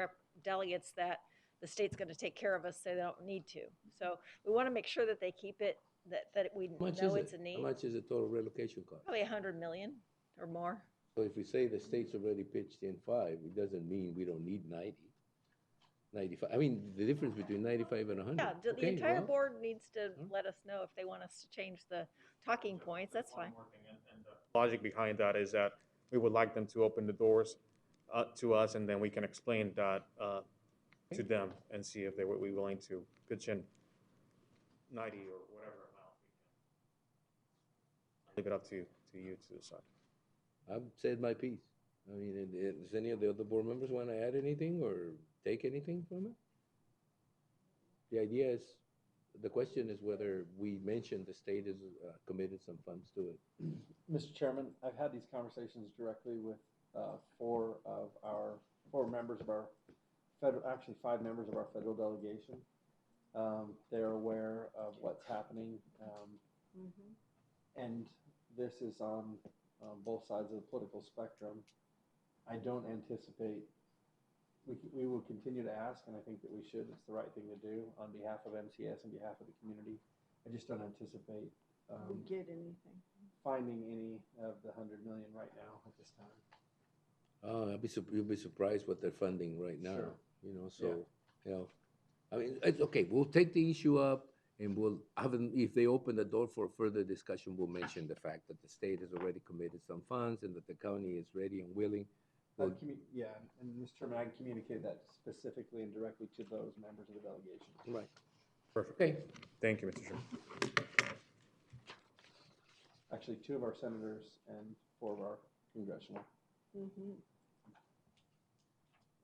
delegates that the state's going to take care of us, so they don't need to. So we want to make sure that they keep it, that we know it's a need. How much is the total relocation cost? Probably $100 million or more. So if we say the state's already pitched in 5, it doesn't mean we don't need 95. I mean, the difference between 95 and 100. Yeah, the Okay, entire well, board needs to let us know if they want us to change the talking points. That's fine. Logic behind that is that we would like them to open the doors to us, and then we can explain that to them and see if they would be willing to pitch in 90 or whatever amount. Leave it up to you to decide. I've said my piece. I mean, does any of the other board members want to add anything or take anything from it? The question is whether we mentioned the state has committed some funds to it. Mr. Chairman, I've had these conversations directly with 4 members of our actually 5 members of our federal delegation. They're aware of what's happening, and this is on both sides of the political spectrum. I don't anticipate, we will continue to ask, and I think that we should. It's the right thing to do on behalf of MCS and behalf of the community. I just don't anticipate get anything. finding any of the $100 million right now at this time. You'll be surprised what they're funding right now. Sure. I mean, it's okay. We'll take the issue up, and we'll have if they open the door for further discussion, we'll mention the fact that the state has already committed some funds and that the county is ready and willing. And Mr. Chairman, I can communicate that specifically and directly to those members of the delegation. Right. Perfect. Okay. Thank you, Mr. Chairman. Actually, 2 of our senators and 4 of our congressional. And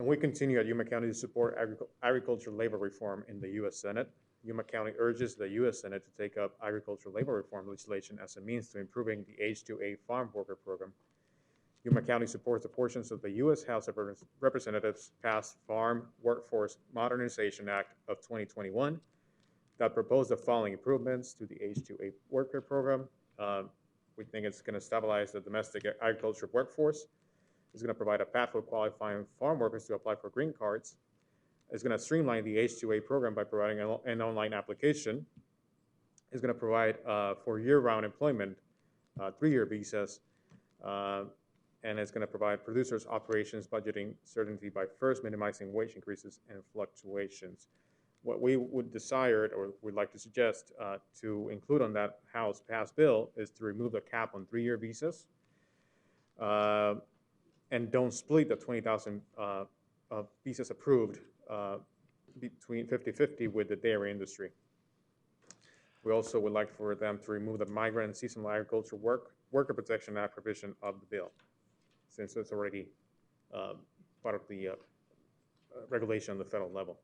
we continue at Yuma County to support agricultural labor reform in the U.S. Senate. Yuma County urges the U.S. Senate to take up agricultural labor reform legislation as a means to improving the H-2A farm worker program. Yuma County supports the portions of the U.S. House of Representatives passed Farm Workforce Modernization Act of 2021 that propose the following improvements to the H-2A worker program. We think it's going to stabilize the domestic agriculture workforce, It's going to provide a path for qualifying farm workers to apply for green cards. It's going to streamline the H-2A program by providing an online application. It's going to provide for year-round employment, 3-year visas, and it's going to provide producers' operations budgeting certainty by first minimizing wage increases and fluctuations. What we would desire, or would like to suggest to include on that House passed bill, is to remove the cap on 3-year visas, and don't split the 20,000 visas approved between 50-50 with the dairy industry. We also would like for them to remove the Migrant and Seasonal Agriculture Worker Protection Act provision of the bill, since it's already part of the regulation on the federal level.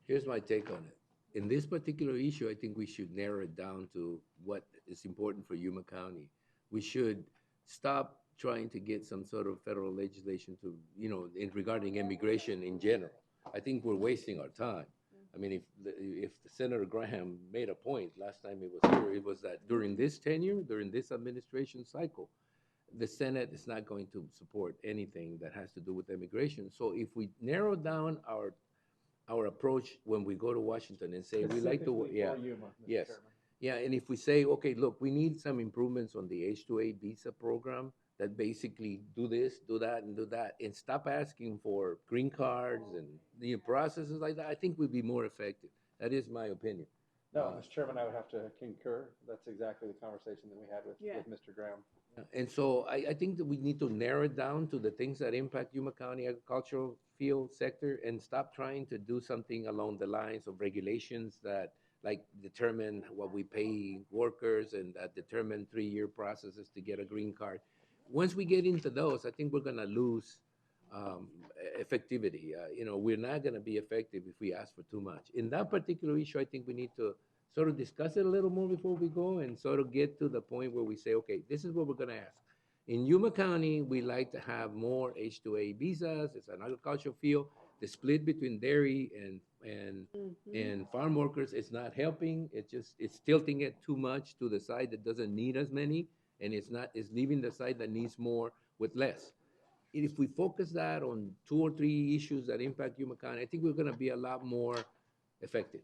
Here's my take on it. In this particular issue, I think we should narrow it down to what is important for Yuma County. We should stop trying to get some sort of federal legislation to, regarding immigration in general. I think we're wasting our time. I mean, if Senator Graham made a point last time he was here, it was that during this tenure, during this administration cycle, the Senate is not going to support anything that has to do with immigration. So if we narrow down our approach when we go to Washington and say we like to, yes, yeah, and if we say, okay, look, we need some improvements on the H-2A visa program that basically do this, do that, and stop asking for green cards and the processes like that, I think we'd be more effective. That is my opinion. No, Mr. Chairman, I would have to concur. That's exactly the conversation that we had with Mr. Graham. And so I think that we need to narrow it down to the things that impact Yuma County agricultural field sector and stop trying to do something along the lines of regulations that determine what we pay workers and that determine 3-year processes to get a green card. Once we get into those, I think we're going to lose effectivity. We're not going to be effective if we ask for too much. In that particular issue, I think we need to sort of discuss it a little more before we go and sort of get to the point where we say, okay, this is what we're going to ask. In Yuma County, we like to have more H-2A visas. It's an agricultural field. The split between dairy and farm workers is not helping. It's tilting it too much to the side that doesn't need as many, and it's leaving the side that needs more with less. If we focus that on 2 or 3 issues that impact Yuma County, I think we're going to be a lot more effective.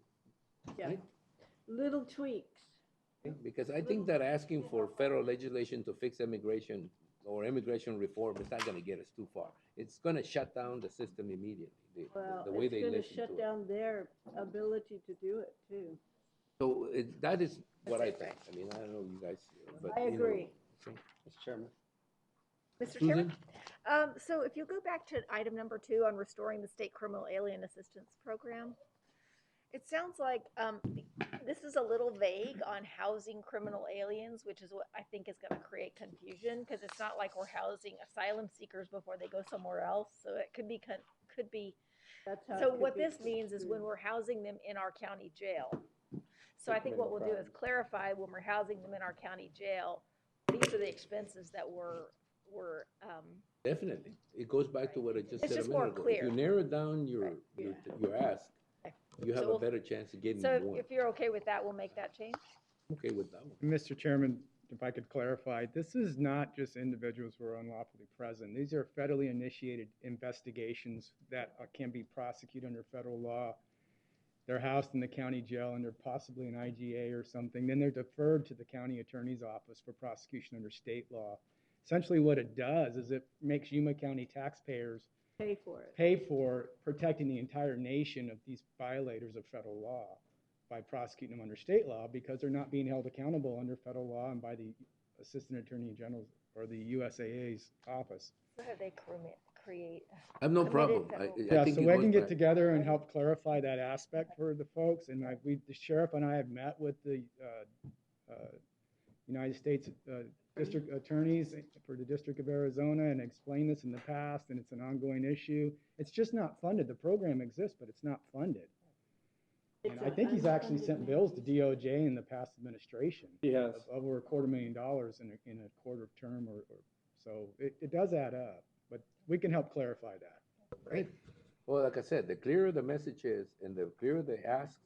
Yeah. Right? Little tweaks. Because I think that asking for federal legislation to fix immigration or immigration reform is not going to get us too far. It's going to shut down the system immediately. The way they listen to it. It's going to shut down their ability to do it too. So that is what I think. I mean, I don't know you guys, but I agree. Mr. Chairman. Mr. Chairman, so if you go back to item number 2 on restoring the state criminal alien assistance program, it sounds like this is a little vague on housing criminal aliens, which is what I think is going to create confusion because it's not like we're housing asylum seekers before they go somewhere else. So it could be. So what this means is when we're housing them in our county jail. So I think what we'll do is clarify when we're housing them in our county jail, these are the expenses that we're Definitely. It goes back to what I just It's said just a more minute ago. clear. If you narrow down your ask, you have So a better chance of getting So more. if you're okay with that, we'll make that change. Okay with that one. Mr. Chairman, if I could clarify, this is not just individuals who are unlawfully present. These are federally initiated investigations that can be prosecuted under federal law. They're housed in the county jail under possibly an IGA or something. Then they're deferred to the county attorney's office for prosecution under state law. Essentially what it does is it makes Yuma County taxpayers pay for protecting the entire nation of these violators of federal law by prosecuting them under state law because they're not being held accountable under federal law and by the Assistant Attorney General or the USAA's office. So how they create. I have no problem. Yeah, so we can get together and help clarify that aspect for the folks. And the sheriff and I have met with the United States district attorneys for the District of Arizona and explained this in the past, and it's an ongoing issue. It's just not funded. The program exists, but it's not funded. And I think he's actually sent bills to DOJ in the past administration. He has. Of over $250,000 in a quarter term or so. It does add up, but we can help clarify that. Right. Well, like I said, the clearer the message is and the clearer the asks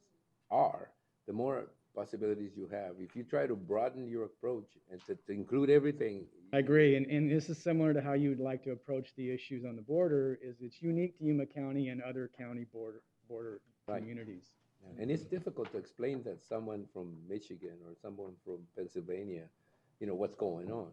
are, the more possibilities you have. If you try to broaden your approach and to include everything. I agree, and this is similar to how you would like to approach the issues on the border. Is it's unique to Yuma County and other county border Right. communities. Yeah. And it's difficult to explain that someone from Michigan or someone from Pennsylvania, what's going on.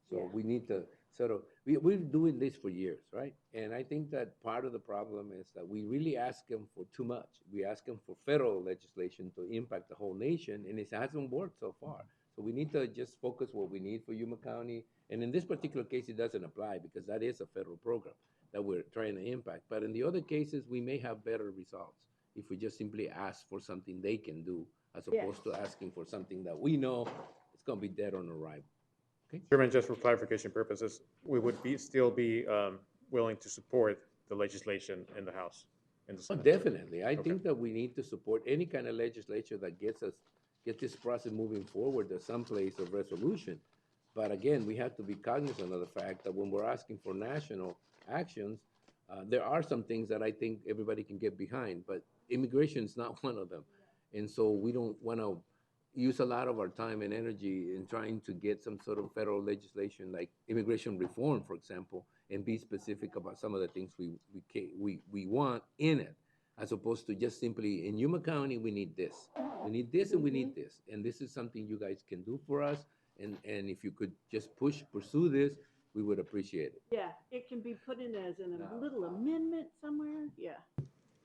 So we need to sort of, we're doing this for years, right? And I think that part of the problem is that we really ask them for too much. We ask them for federal legislation to impact the whole nation, and it hasn't worked so far. So we need to just focus what we need for Yuma County. And in this particular case, it doesn't apply because that is a federal program that we're trying to impact. But in the other cases, we may have better results if we just simply ask for something they can do as opposed to asking for something that we know it's going to be dead on arrival. Okay. Chairman, just for clarification purposes, we would still be willing to support the legislation in the House, in the Senate. Definitely. I think that we need to support any kind of legislature that get this process moving forward to some place of resolution. But again, we have to be cognizant of the fact that when we're asking for national actions, there are some things that I think everybody can get behind, but immigration is not one of them. And so we don't want to use a lot of our time and energy in trying to get some sort of federal legislation like immigration reform, for example, and be specific about some of the things we want in it, as opposed to just simply, in Yuma County, we need this. We need this and we need this. And this is something you guys can do for us. And if you could just pursue this, we would appreciate it. Yeah, it can be put in as a little amendment somewhere, yeah.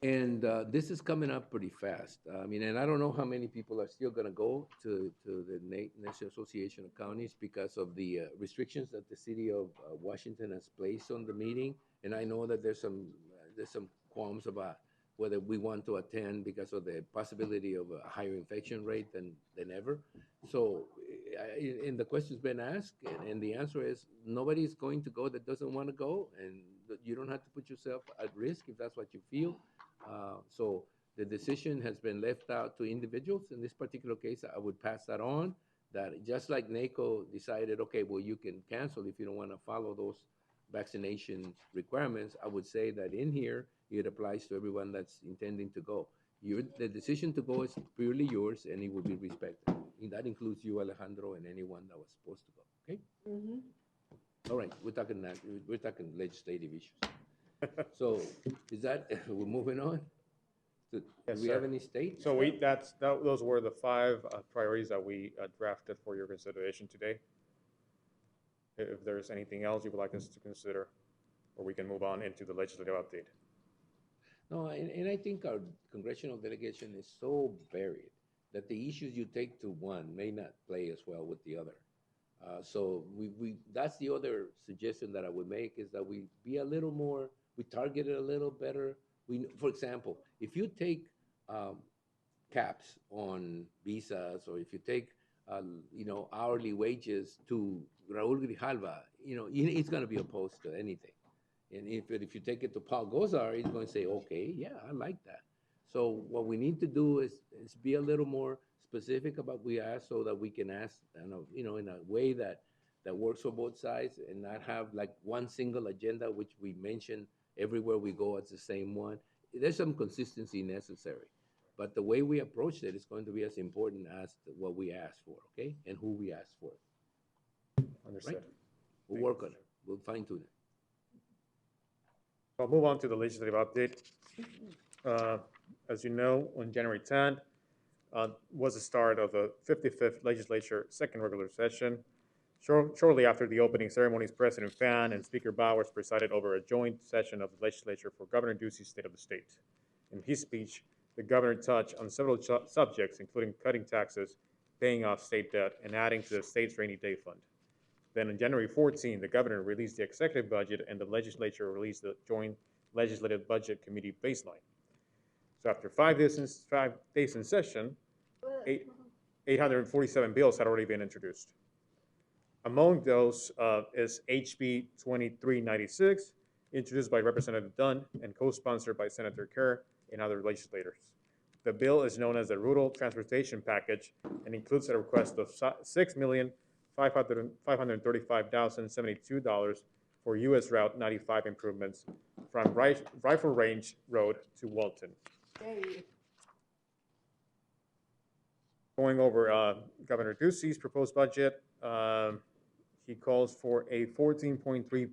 And this is coming up pretty fast. I mean, and I don't know how many people are still going to go to the National Association of Counties because of the restrictions that the city of Washington has placed on the meeting. And I know that there's some qualms about whether we want to attend because of the possibility of a higher infection rate than ever. So, and the question's been asked, and the answer is nobody's going to go that doesn't want to go, and you don't have to put yourself at risk if that's what you feel. So the decision has been left out to individuals. In this particular case, I would pass that on, that just like NACO decided, okay, well, you can cancel if you don't want to follow those vaccination requirements, I would say that in here, it applies to everyone that's intending to go. The decision to go is purely yours, and it will be respected. And that includes you, Alejandro, and anyone that was supposed to go, okay? Mm-hmm. All right, we're talking legislative issues. So is that, we're moving on? Do we have any states? So those were the 5 priorities that we drafted for your consideration today. If there's anything else you would like us to consider, or we can move on into the legislative update. No, and I think our congressional delegation is so varied that the issues you take to one may not play as well with the other. So that's the other suggestion that I would make, is that we be a little more, we target it a little better. For example, if you take caps on visas, or if you take hourly wages to Raul Grijalva, it's going to be opposed to anything. And if you take it to Paul Gozar, he's going to say, okay, yeah, I like that. So what we need to do is be a little more specific about what we ask, so that we can ask, in a way that works for both sides, and not have like one single agenda, which we mention everywhere we go as the same one. There's some consistency necessary, but the way we approach it is going to be as important as what we ask for, okay? And who we ask for. Understood. Right? We'll work on it. We'll fine tune it. I'll move on to the legislative update. As you know, on January 10th was the start of the 55th Legislature second regular session. Shortly after the opening ceremonies, President Fan and Speaker Bowers presided over a joint session of the legislature for Governor Ducey's State of the State. In his speech, the governor touched on several subjects, including cutting taxes, paying off state debt, and adding to the state's rainy day fund. Then on January 14, the governor released the executive budget, and the legislature released the joint legislative budget committee baseline. So after 5 days in session, 847 bills had already been introduced. Among those is HB 2396, introduced by Representative Dunn and co-sponsored by Senator Kerr and other legislators. The bill is known as the Rural Transportation Package and includes a request of $6,535,072 for U.S. Route 95 improvements from Rifle Range Road to Walton. Hey. going over Governor Ducey's proposed budget. He calls for a 14.3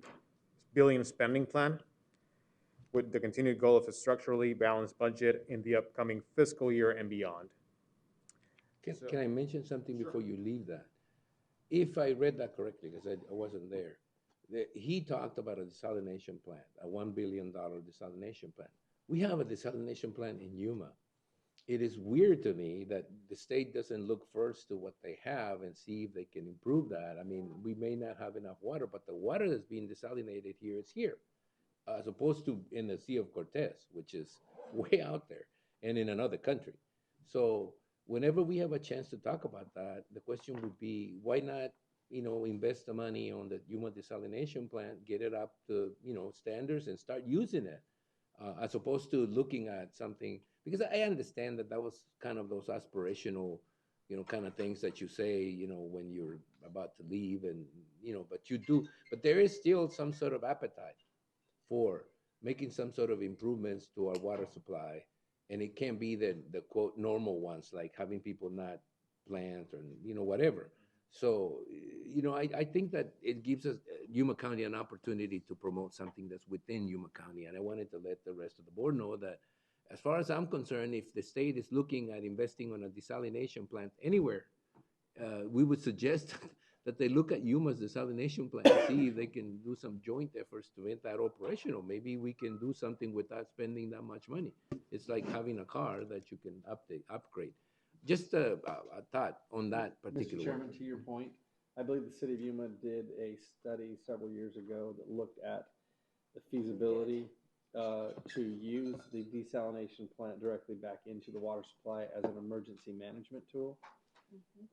billion spending plan with the continued goal of a structurally balanced budget in the upcoming fiscal year and beyond. Can I mention something before you leave that? If I read that correctly, because I wasn't there, he talked about a desalination plant, a $1 billion desalination plant. We have a desalination plant in Yuma. It is weird to me that the state doesn't look first to what they have and see if they can improve that. I mean, we may not have enough water, but the water that's being desalinated here is here, as opposed to in the Sea of Cortez, which is way out there and in another country. So whenever we have a chance to talk about that, the question would be, why not, invest the money on the Yuma desalination plant, get it up to, standards and start using it, as opposed to looking at something, because I understand that was kind of those aspirational, kind of things that you say, when you're about to leave and, but there is still some sort of appetite for making some sort of improvements to our water supply. And it can't be the quote normal ones, like having people not plant or, whatever. So, I think that it gives us, Yuma County, an opportunity to promote something that's within Yuma County. And I wanted to let the rest of the board know that, as far as I'm concerned, if the state is looking at investing on a desalination plant anywhere, we would suggest that they look at Yuma's desalination plant and see if they can do some joint efforts to make that operational. Maybe we can do something without spending that much money. It's like having a car that you can upgrade. Just a thought on that particular Mr. Chairman, to your point, I believe the city of Yuma did a study several years ago that looked at the feasibility to use the desalination plant directly back into the water supply as an emergency management tool.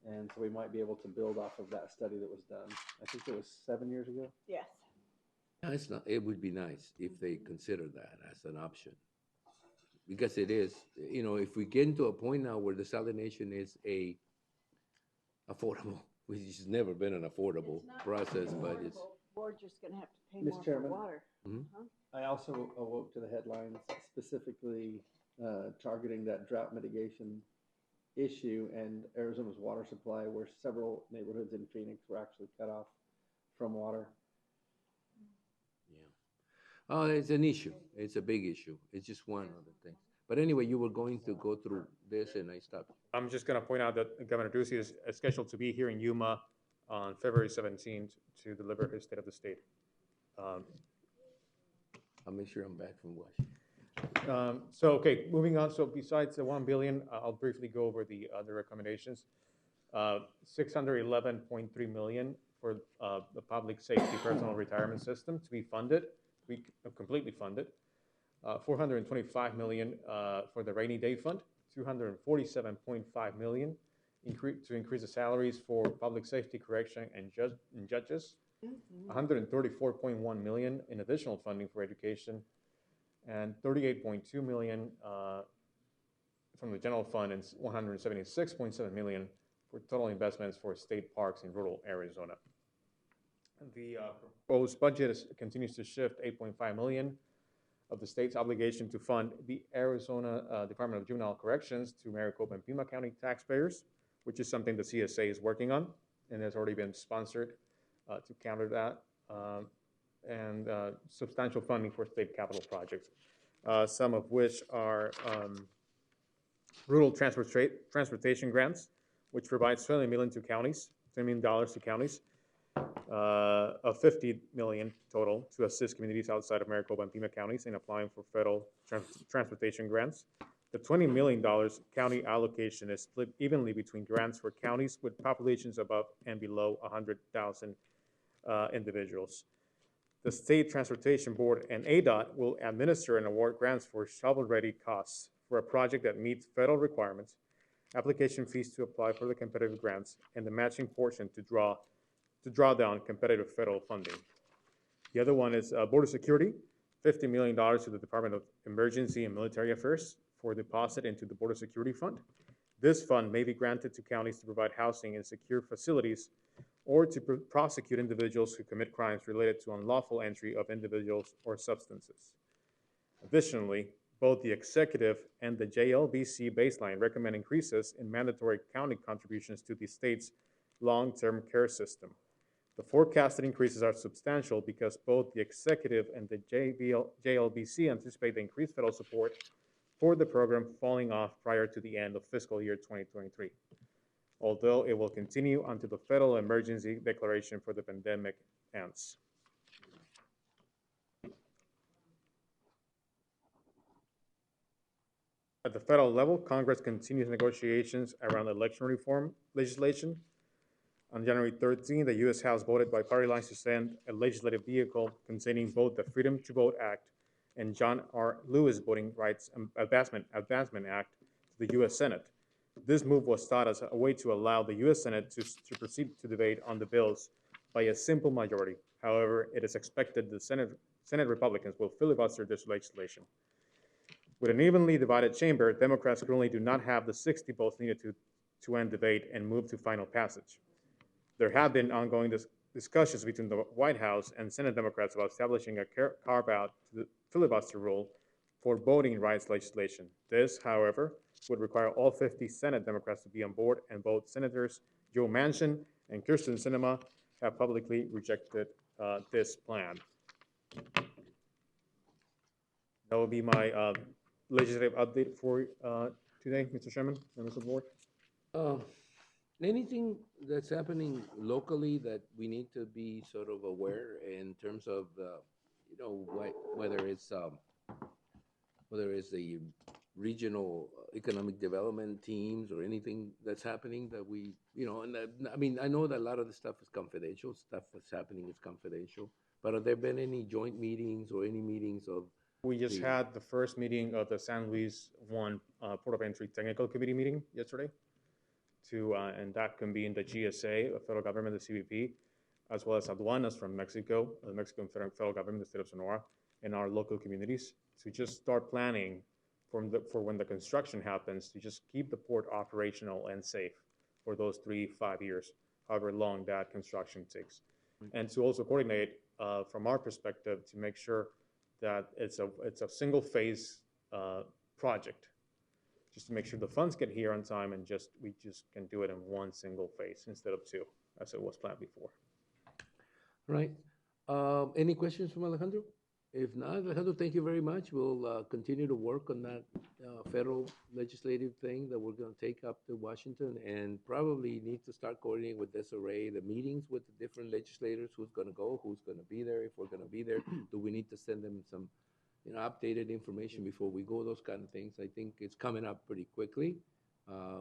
And so we might be able to build off of that study that was done. I think it was 7 years ago. Yes. No, it's not. It would be nice if they consider that as an option, because it is. If we get into a point now where desalination is affordable, which has never been an affordable process, but it's. We're just going to have to pay Mr. more Chairman, for water. I also awoke to the headlines specifically targeting that drought mitigation issue and Arizona's water supply, where several neighborhoods in Phoenix were actually cut off from water. Oh, it's an issue. It's a big issue. It's just one of the things. But anyway, you were going to go through this and I stopped. I'm just going to point out that Governor Ducey is scheduled to be here in Yuma on February 17th to deliver his State of the State. I'll make sure I'm back from Washington. Okay, moving on. So besides the $1 billion, I'll briefly go over the other recommendations. $611.3 million for the public safety personal retirement system to be funded, completely funded. $425 million for the rainy day fund. $247.5 million to increase the salaries for public safety, correction, and judges. $134.1 million in additional funding for education, and $38.2 million from the general fund, and $176.7 million for total investments for state parks in rural Arizona. The proposed budget continues to shift $8.5 million of the state's obligation to fund the Arizona Department of Juvenile Corrections to Maricopa and Pima County taxpayers, which is something the CSA is working on and has already been sponsored to counter that, and substantial funding for state capital projects, some of which are rural transportation grants, which provides $20 million to counties, $20 million to counties, of $50 million total to assist communities outside of Maricopa and Pima counties in applying for federal transportation grants. The $20 million county allocation is split evenly between grants for counties with populations above and below 100,000 individuals. The State Transportation Board and ADOT will administer and award grants for shovel-ready costs for a project that meets federal requirements, application fees to apply for the competitive grants, and the matching portion to draw down competitive federal funding. The other one is border security, $50 million to the Department of Emergency and Military Affairs for deposit into the Border Security Fund. This fund may be granted to counties to provide housing in secure facilities or to prosecute individuals who commit crimes related to unlawful entry of individuals or substances. Additionally, Both the executive and the JLBC baseline recommend increases in mandatory county contributions to the state's long-term care system. The forecasted increases are substantial because both the executive and the JLBC anticipate the increased federal support for the program falling off prior to the end of fiscal year 2023, although it will continue until the federal emergency declaration for the pandemic ends. At the federal level, Congress continues negotiations around election reform legislation. On January 13, the U.S. House voted by party lines to send a legislative vehicle containing both the Freedom to Vote Act and John R. Lewis Voting Rights Advancement Act to the U.S. Senate. This move was thought as a way to allow the U.S. Senate to proceed to debate on the bills by a simple majority. However, it is expected the Senate Republicans will filibuster this legislation. With an evenly divided chamber, Democrats currently do not have the 60 votes needed to end debate and move to final passage. There have been ongoing discussions between the White House and Senate Democrats about establishing a carve-out to the filibuster rule for voting rights legislation. This, however, would require all 50 Senate Democrats to be on board, and both Senators Joe Manchin and Kyrsten Sinema have publicly rejected this plan. That will be my legislative update for today, Mr. Chairman, members of the board. Anything that's happening locally that we need to be sort of aware in terms of, you know, whether it's the regional economic development teams or anything that's happening that we, you know, and I mean, I know that a lot of the stuff is confidential, stuff that's happening is confidential, but have there been any joint meetings or any meetings of? We just had the first meeting of the San Luis Port of Entry Technical Committee meeting yesterday. And that convened the GSA, the federal government, the CBP, as well as aduanas from Mexico, the Mexican federal government, the state of Sonora, and our local communities to just start planning for when the construction happens, to just keep the port operational and safe for those 3-5 years, however long that construction takes. And to also coordinate from our perspective to make sure that it's a single phase project, just to make sure the funds get here on time and we just can do it in one single phase instead of two, as it was planned before. Right. Any questions from Alejandro? If not, Alejandro, thank you very much. We'll continue to work on that federal legislative thing that we're going to take up to Washington, and probably need to start coordinating with SRA, the meetings with the different legislators, who's going to go, who's going to be there, if we're going to be there. Do we need to send them some, you know, updated information before we go, those kind of things. I think it's coming up pretty quickly.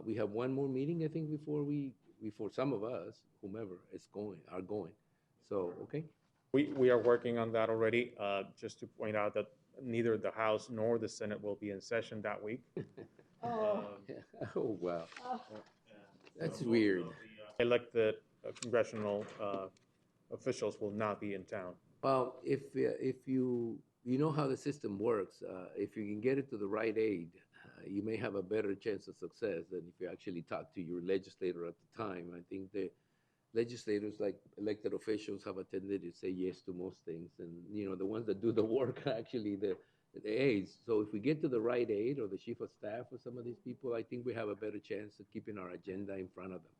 We have one more meeting, I think, before some of us, whomever are going. So, okay. We are working on that already. Just to point out that neither the House nor the Senate will be in session that week. Oh, wow. That's weird. Elected congressional officials will not be in town. Well, if you know how the system works, if you can get it to the right aid, you may have a better chance of success than if you actually talk to your legislator at the time. I think the legislators, like elected officials, have a tendency to say yes to most things, and you know, the ones that do the work are actually the aides. So if we get to the right aide or the chief of staff or some of these people, I think we have a better chance of keeping our agenda in front of them.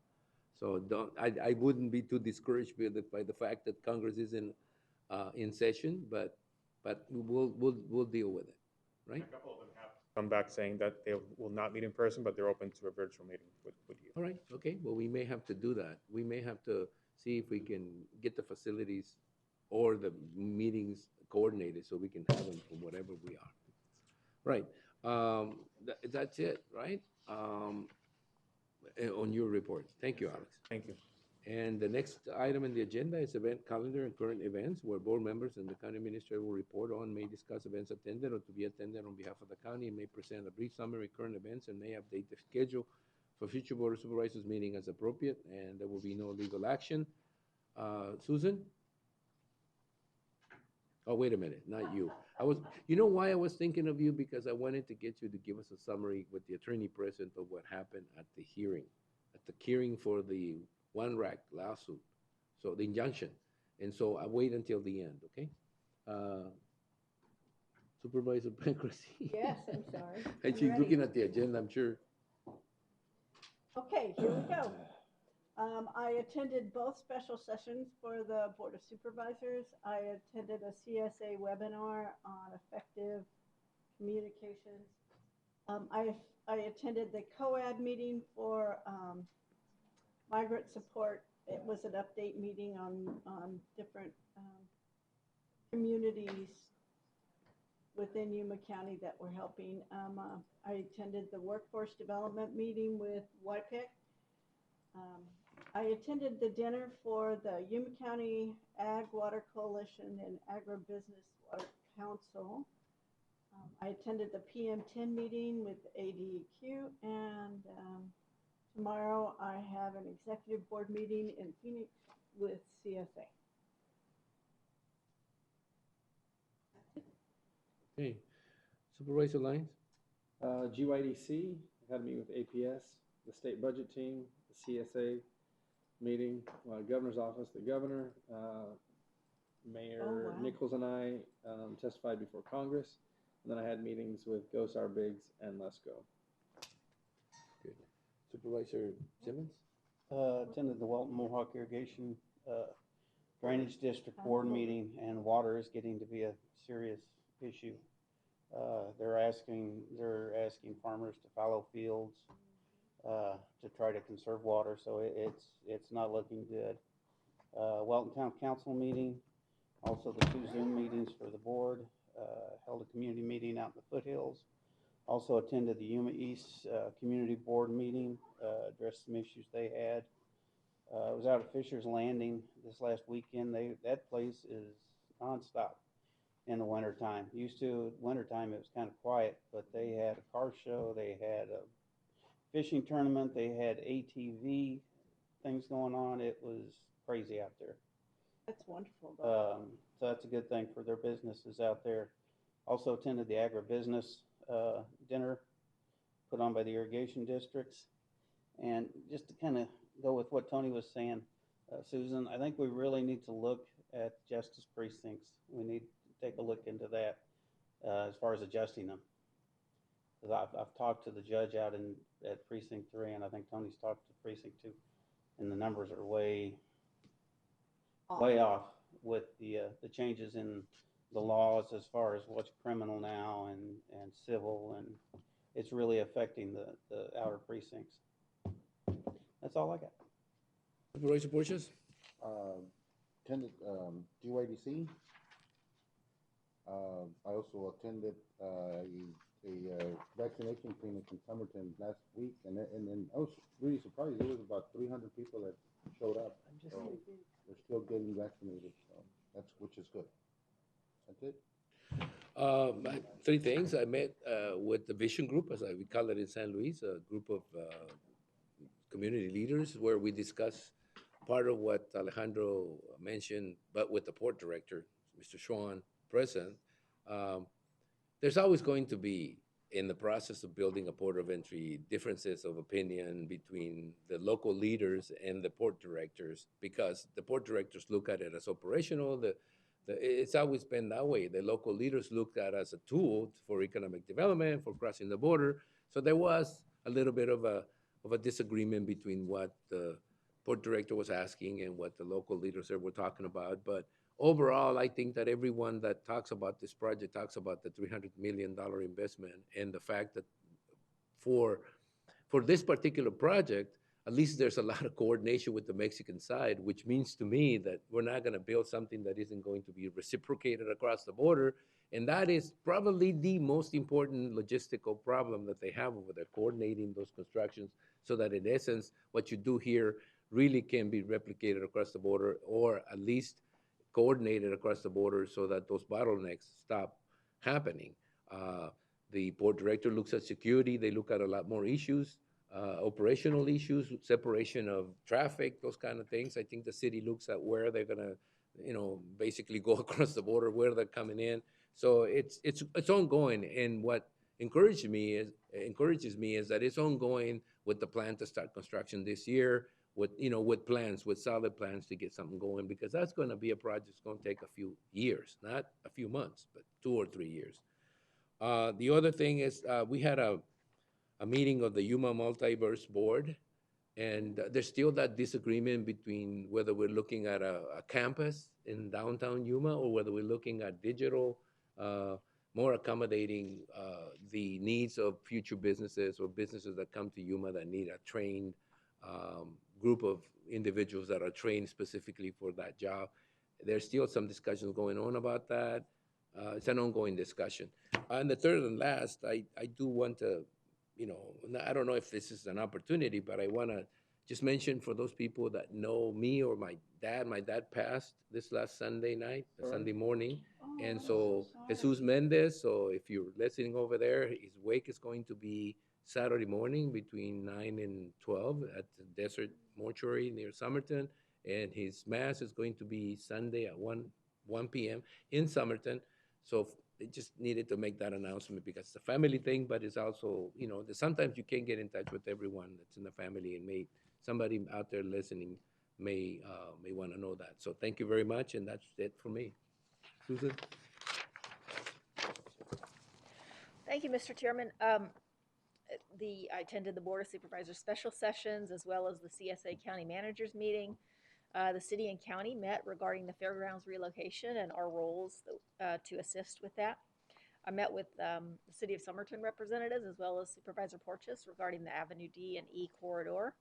So I wouldn't be too discouraged by the fact that Congress isn't in session, but we'll deal with it, right? A couple of them have come back saying that they will not meet in person, but they're open to a virtual meeting with you. All right, okay. Well, we may have to do that. We may have to see if we can get the facilities or the meetings coordinated so we can have them from whatever we are. Right. That's it, right? On your report. Thank you, Alex. Thank you. And the next item in the agenda is event calendar and current events, where board members and the county administrator will report on, may discuss events attended or to be attended on behalf of the county, and may present a brief summary of current events, and may update the schedule for future board of supervisors meeting as appropriate, and there will be no legal action. Susan? Oh, wait a minute, not you. You know why I was thinking of you? Because I wanted to get you to give us a summary with the attorney present of what happened at the hearing for the one rack lawsuit, so the injunction. And so I wait until the end, okay? Supervisor Pancracy. Yes, I'm sorry. And I'm she's ready. looking at the agenda, I'm sure. Okay, here we go. I attended both special sessions for the Board of Supervisors. I attended a CSA webinar on effective communications. I attended the COAD meeting for migrant support. It was an update meeting on different communities within Yuma County that we're helping. I attended the workforce development meeting with YPIC. I attended the dinner for the Yuma County Ag Water Coalition and Agribusiness Water Council. I attended the PM10 meeting with ADEQ, and tomorrow I have an executive board meeting in Phoenix with CSA. Okay, Supervisor Lyons? GYDC, I had a meeting with APS, the state budget team, the CSA meeting, governor's office, the governor, Mayor wow. Nichols and I testified before Congress. And then I had meetings with GOSAR Biggs and Let's Go. Good. Supervisor Simmons? Attended the Welton Mohawk Irrigation Drainage District Board meeting, and water is getting to be a serious issue. They're asking farmers to fallow fields to try to conserve water, so it's not looking good. Welton Town Council meeting, also the 2 Zoom meetings for the board. Held a community meeting out in the Foothills. Also attended the Yuma East Community Board meeting, addressed some issues they had. I was out at Fisher's Landing this last weekend. That place is nonstop in the wintertime. Used to, wintertime it was kind of quiet, but they had a car show, they had a fishing tournament, they had ATV things going on. It was crazy out there. That's wonderful. Though. So that's a good thing for their businesses out there. Also attended the agribusiness dinner put on by the irrigation districts. And just to kind of go with what Tony was saying, Susan, I think we really need to look at justice precincts. We need to take a look into that as far as adjusting them. Because I've talked to the judge out at Precinct 3, and I think Tony's talked to Precinct 2, and the numbers are way off with the changes in the laws as far as what's criminal now and civil, and it's really affecting the outer precincts. That's all I got. Supervisor Borges? Attended GYDC. I also attended a vaccination clinic in Somerton last week, and I was really surprised. There was about 300 people that showed up. So they're still getting vaccinated, so which is good. That's it. 3 things. I met with the Vision Group, as we call it in San Luis, a group of community leaders where we discuss part of what Alejandro mentioned, but with the port director, Mr. Schwan, present. There's always going to be, in the process of building a port of entry, differences of opinion between the local leaders and the port directors, because the port directors look at it as operational. It's always been that way. The local leaders looked at it as a tool for economic development, for crossing the border. So there was a little bit of a disagreement between what the port director was asking and what the local leaders there were talking about. But overall, I think that everyone that talks about this project talks about the $300 million investment and the fact that for this particular project, at least there's a lot of coordination with the Mexican side, which means to me that we're not going to build something that isn't going to be reciprocated across the border. And that is probably the most important logistical problem that they have over there, coordinating those constructions so that in essence, what you do here really can be replicated across the border, or at least coordinated across the border so that those bottlenecks stop happening. The port director looks at security. They look at a lot more issues, operational issues, separation of traffic, those kind of things. I think the city looks at where they're gonna, basically go across the border, where they're coming in. So it's ongoing. And what encourages me is that it's ongoing with the plan to start construction this year, with plans, with solid plans to get something going, because that's going to be a project that's going to take a few years, not a few months, but 2 or 3 years. The other thing is, we had a meeting of the Yuma Multiverse Board, and there's still that disagreement between whether we're looking at a campus in downtown Yuma or whether we're looking at digital, more accommodating the needs of future businesses or businesses that come to Yuma that need a trained group of individuals that are trained specifically for that job. There's still some discussions going on about that. It's an ongoing discussion. And the third and last, I do want to, I don't know if this is an opportunity, but I want to just mention for those people that know me or my dad passed this last Sunday night, Sunday morning. And so Jesus Mendez, so if you're listening over there, his wake is going to be Saturday morning between 9 and 12 at the Desert Mortuary near Somerton. And his mass is going to be Sunday at 1 p.m. in Somerton. So they just needed to make that announcement because it's a family thing, but it's also, sometimes you can't get in touch with everyone that's in the family, and somebody out there listening may want to know that. So thank you very much, and that's it for me. Susan? Thank you, Mr. Chairman. I attended the Board of Supervisors special sessions as well as the CSA County Managers meeting. The city and county met regarding the fairgrounds relocation and our roles to assist with that. I met with the City of Somerton representatives as well as Supervisor Porches regarding the Avenue D and E corridor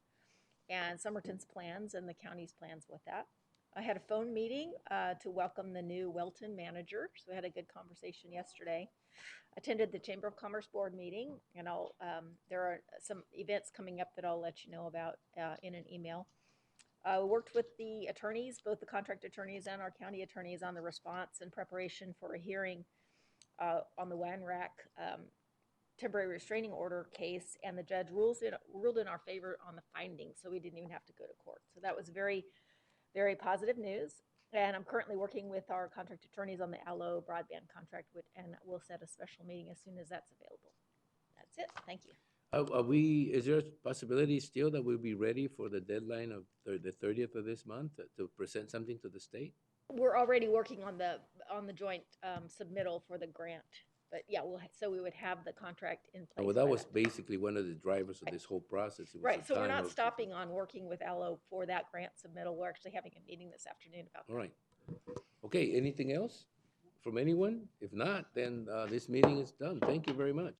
and Somerton's plans and the county's plans with that. I had a phone meeting to welcome the new Welton manager, so we had a good conversation yesterday. Attended the Chamber of Commerce Board meeting, and there are some events coming up that I'll let you know about in an email. Worked with the attorneys, both the contract attorneys and our county attorneys, on the response and preparation for a hearing on the WANRAC temporary restraining order case, and the judge ruled in our favor on the findings, so we didn't even have to go to court. So that was very, very positive news. And I'm currently working with our contract attorneys on the ALLO broadband contract, and we'll set a special meeting as soon as that's available. That's it. Thank you. Is there a possibility still that we'll be ready for the deadline of the 30th of this month to present something to the state? We're already working on the joint submittal for the grant, but yeah, so we would have the contract in place. Well, that was basically one of the drivers of this whole process. It was right. So we're not of, stopping on working with ALLO for that grant submittal. We're actually having a meeting this afternoon about that. All right. Okay. Anything else from anyone? If not, then this meeting is done. Thank you very much.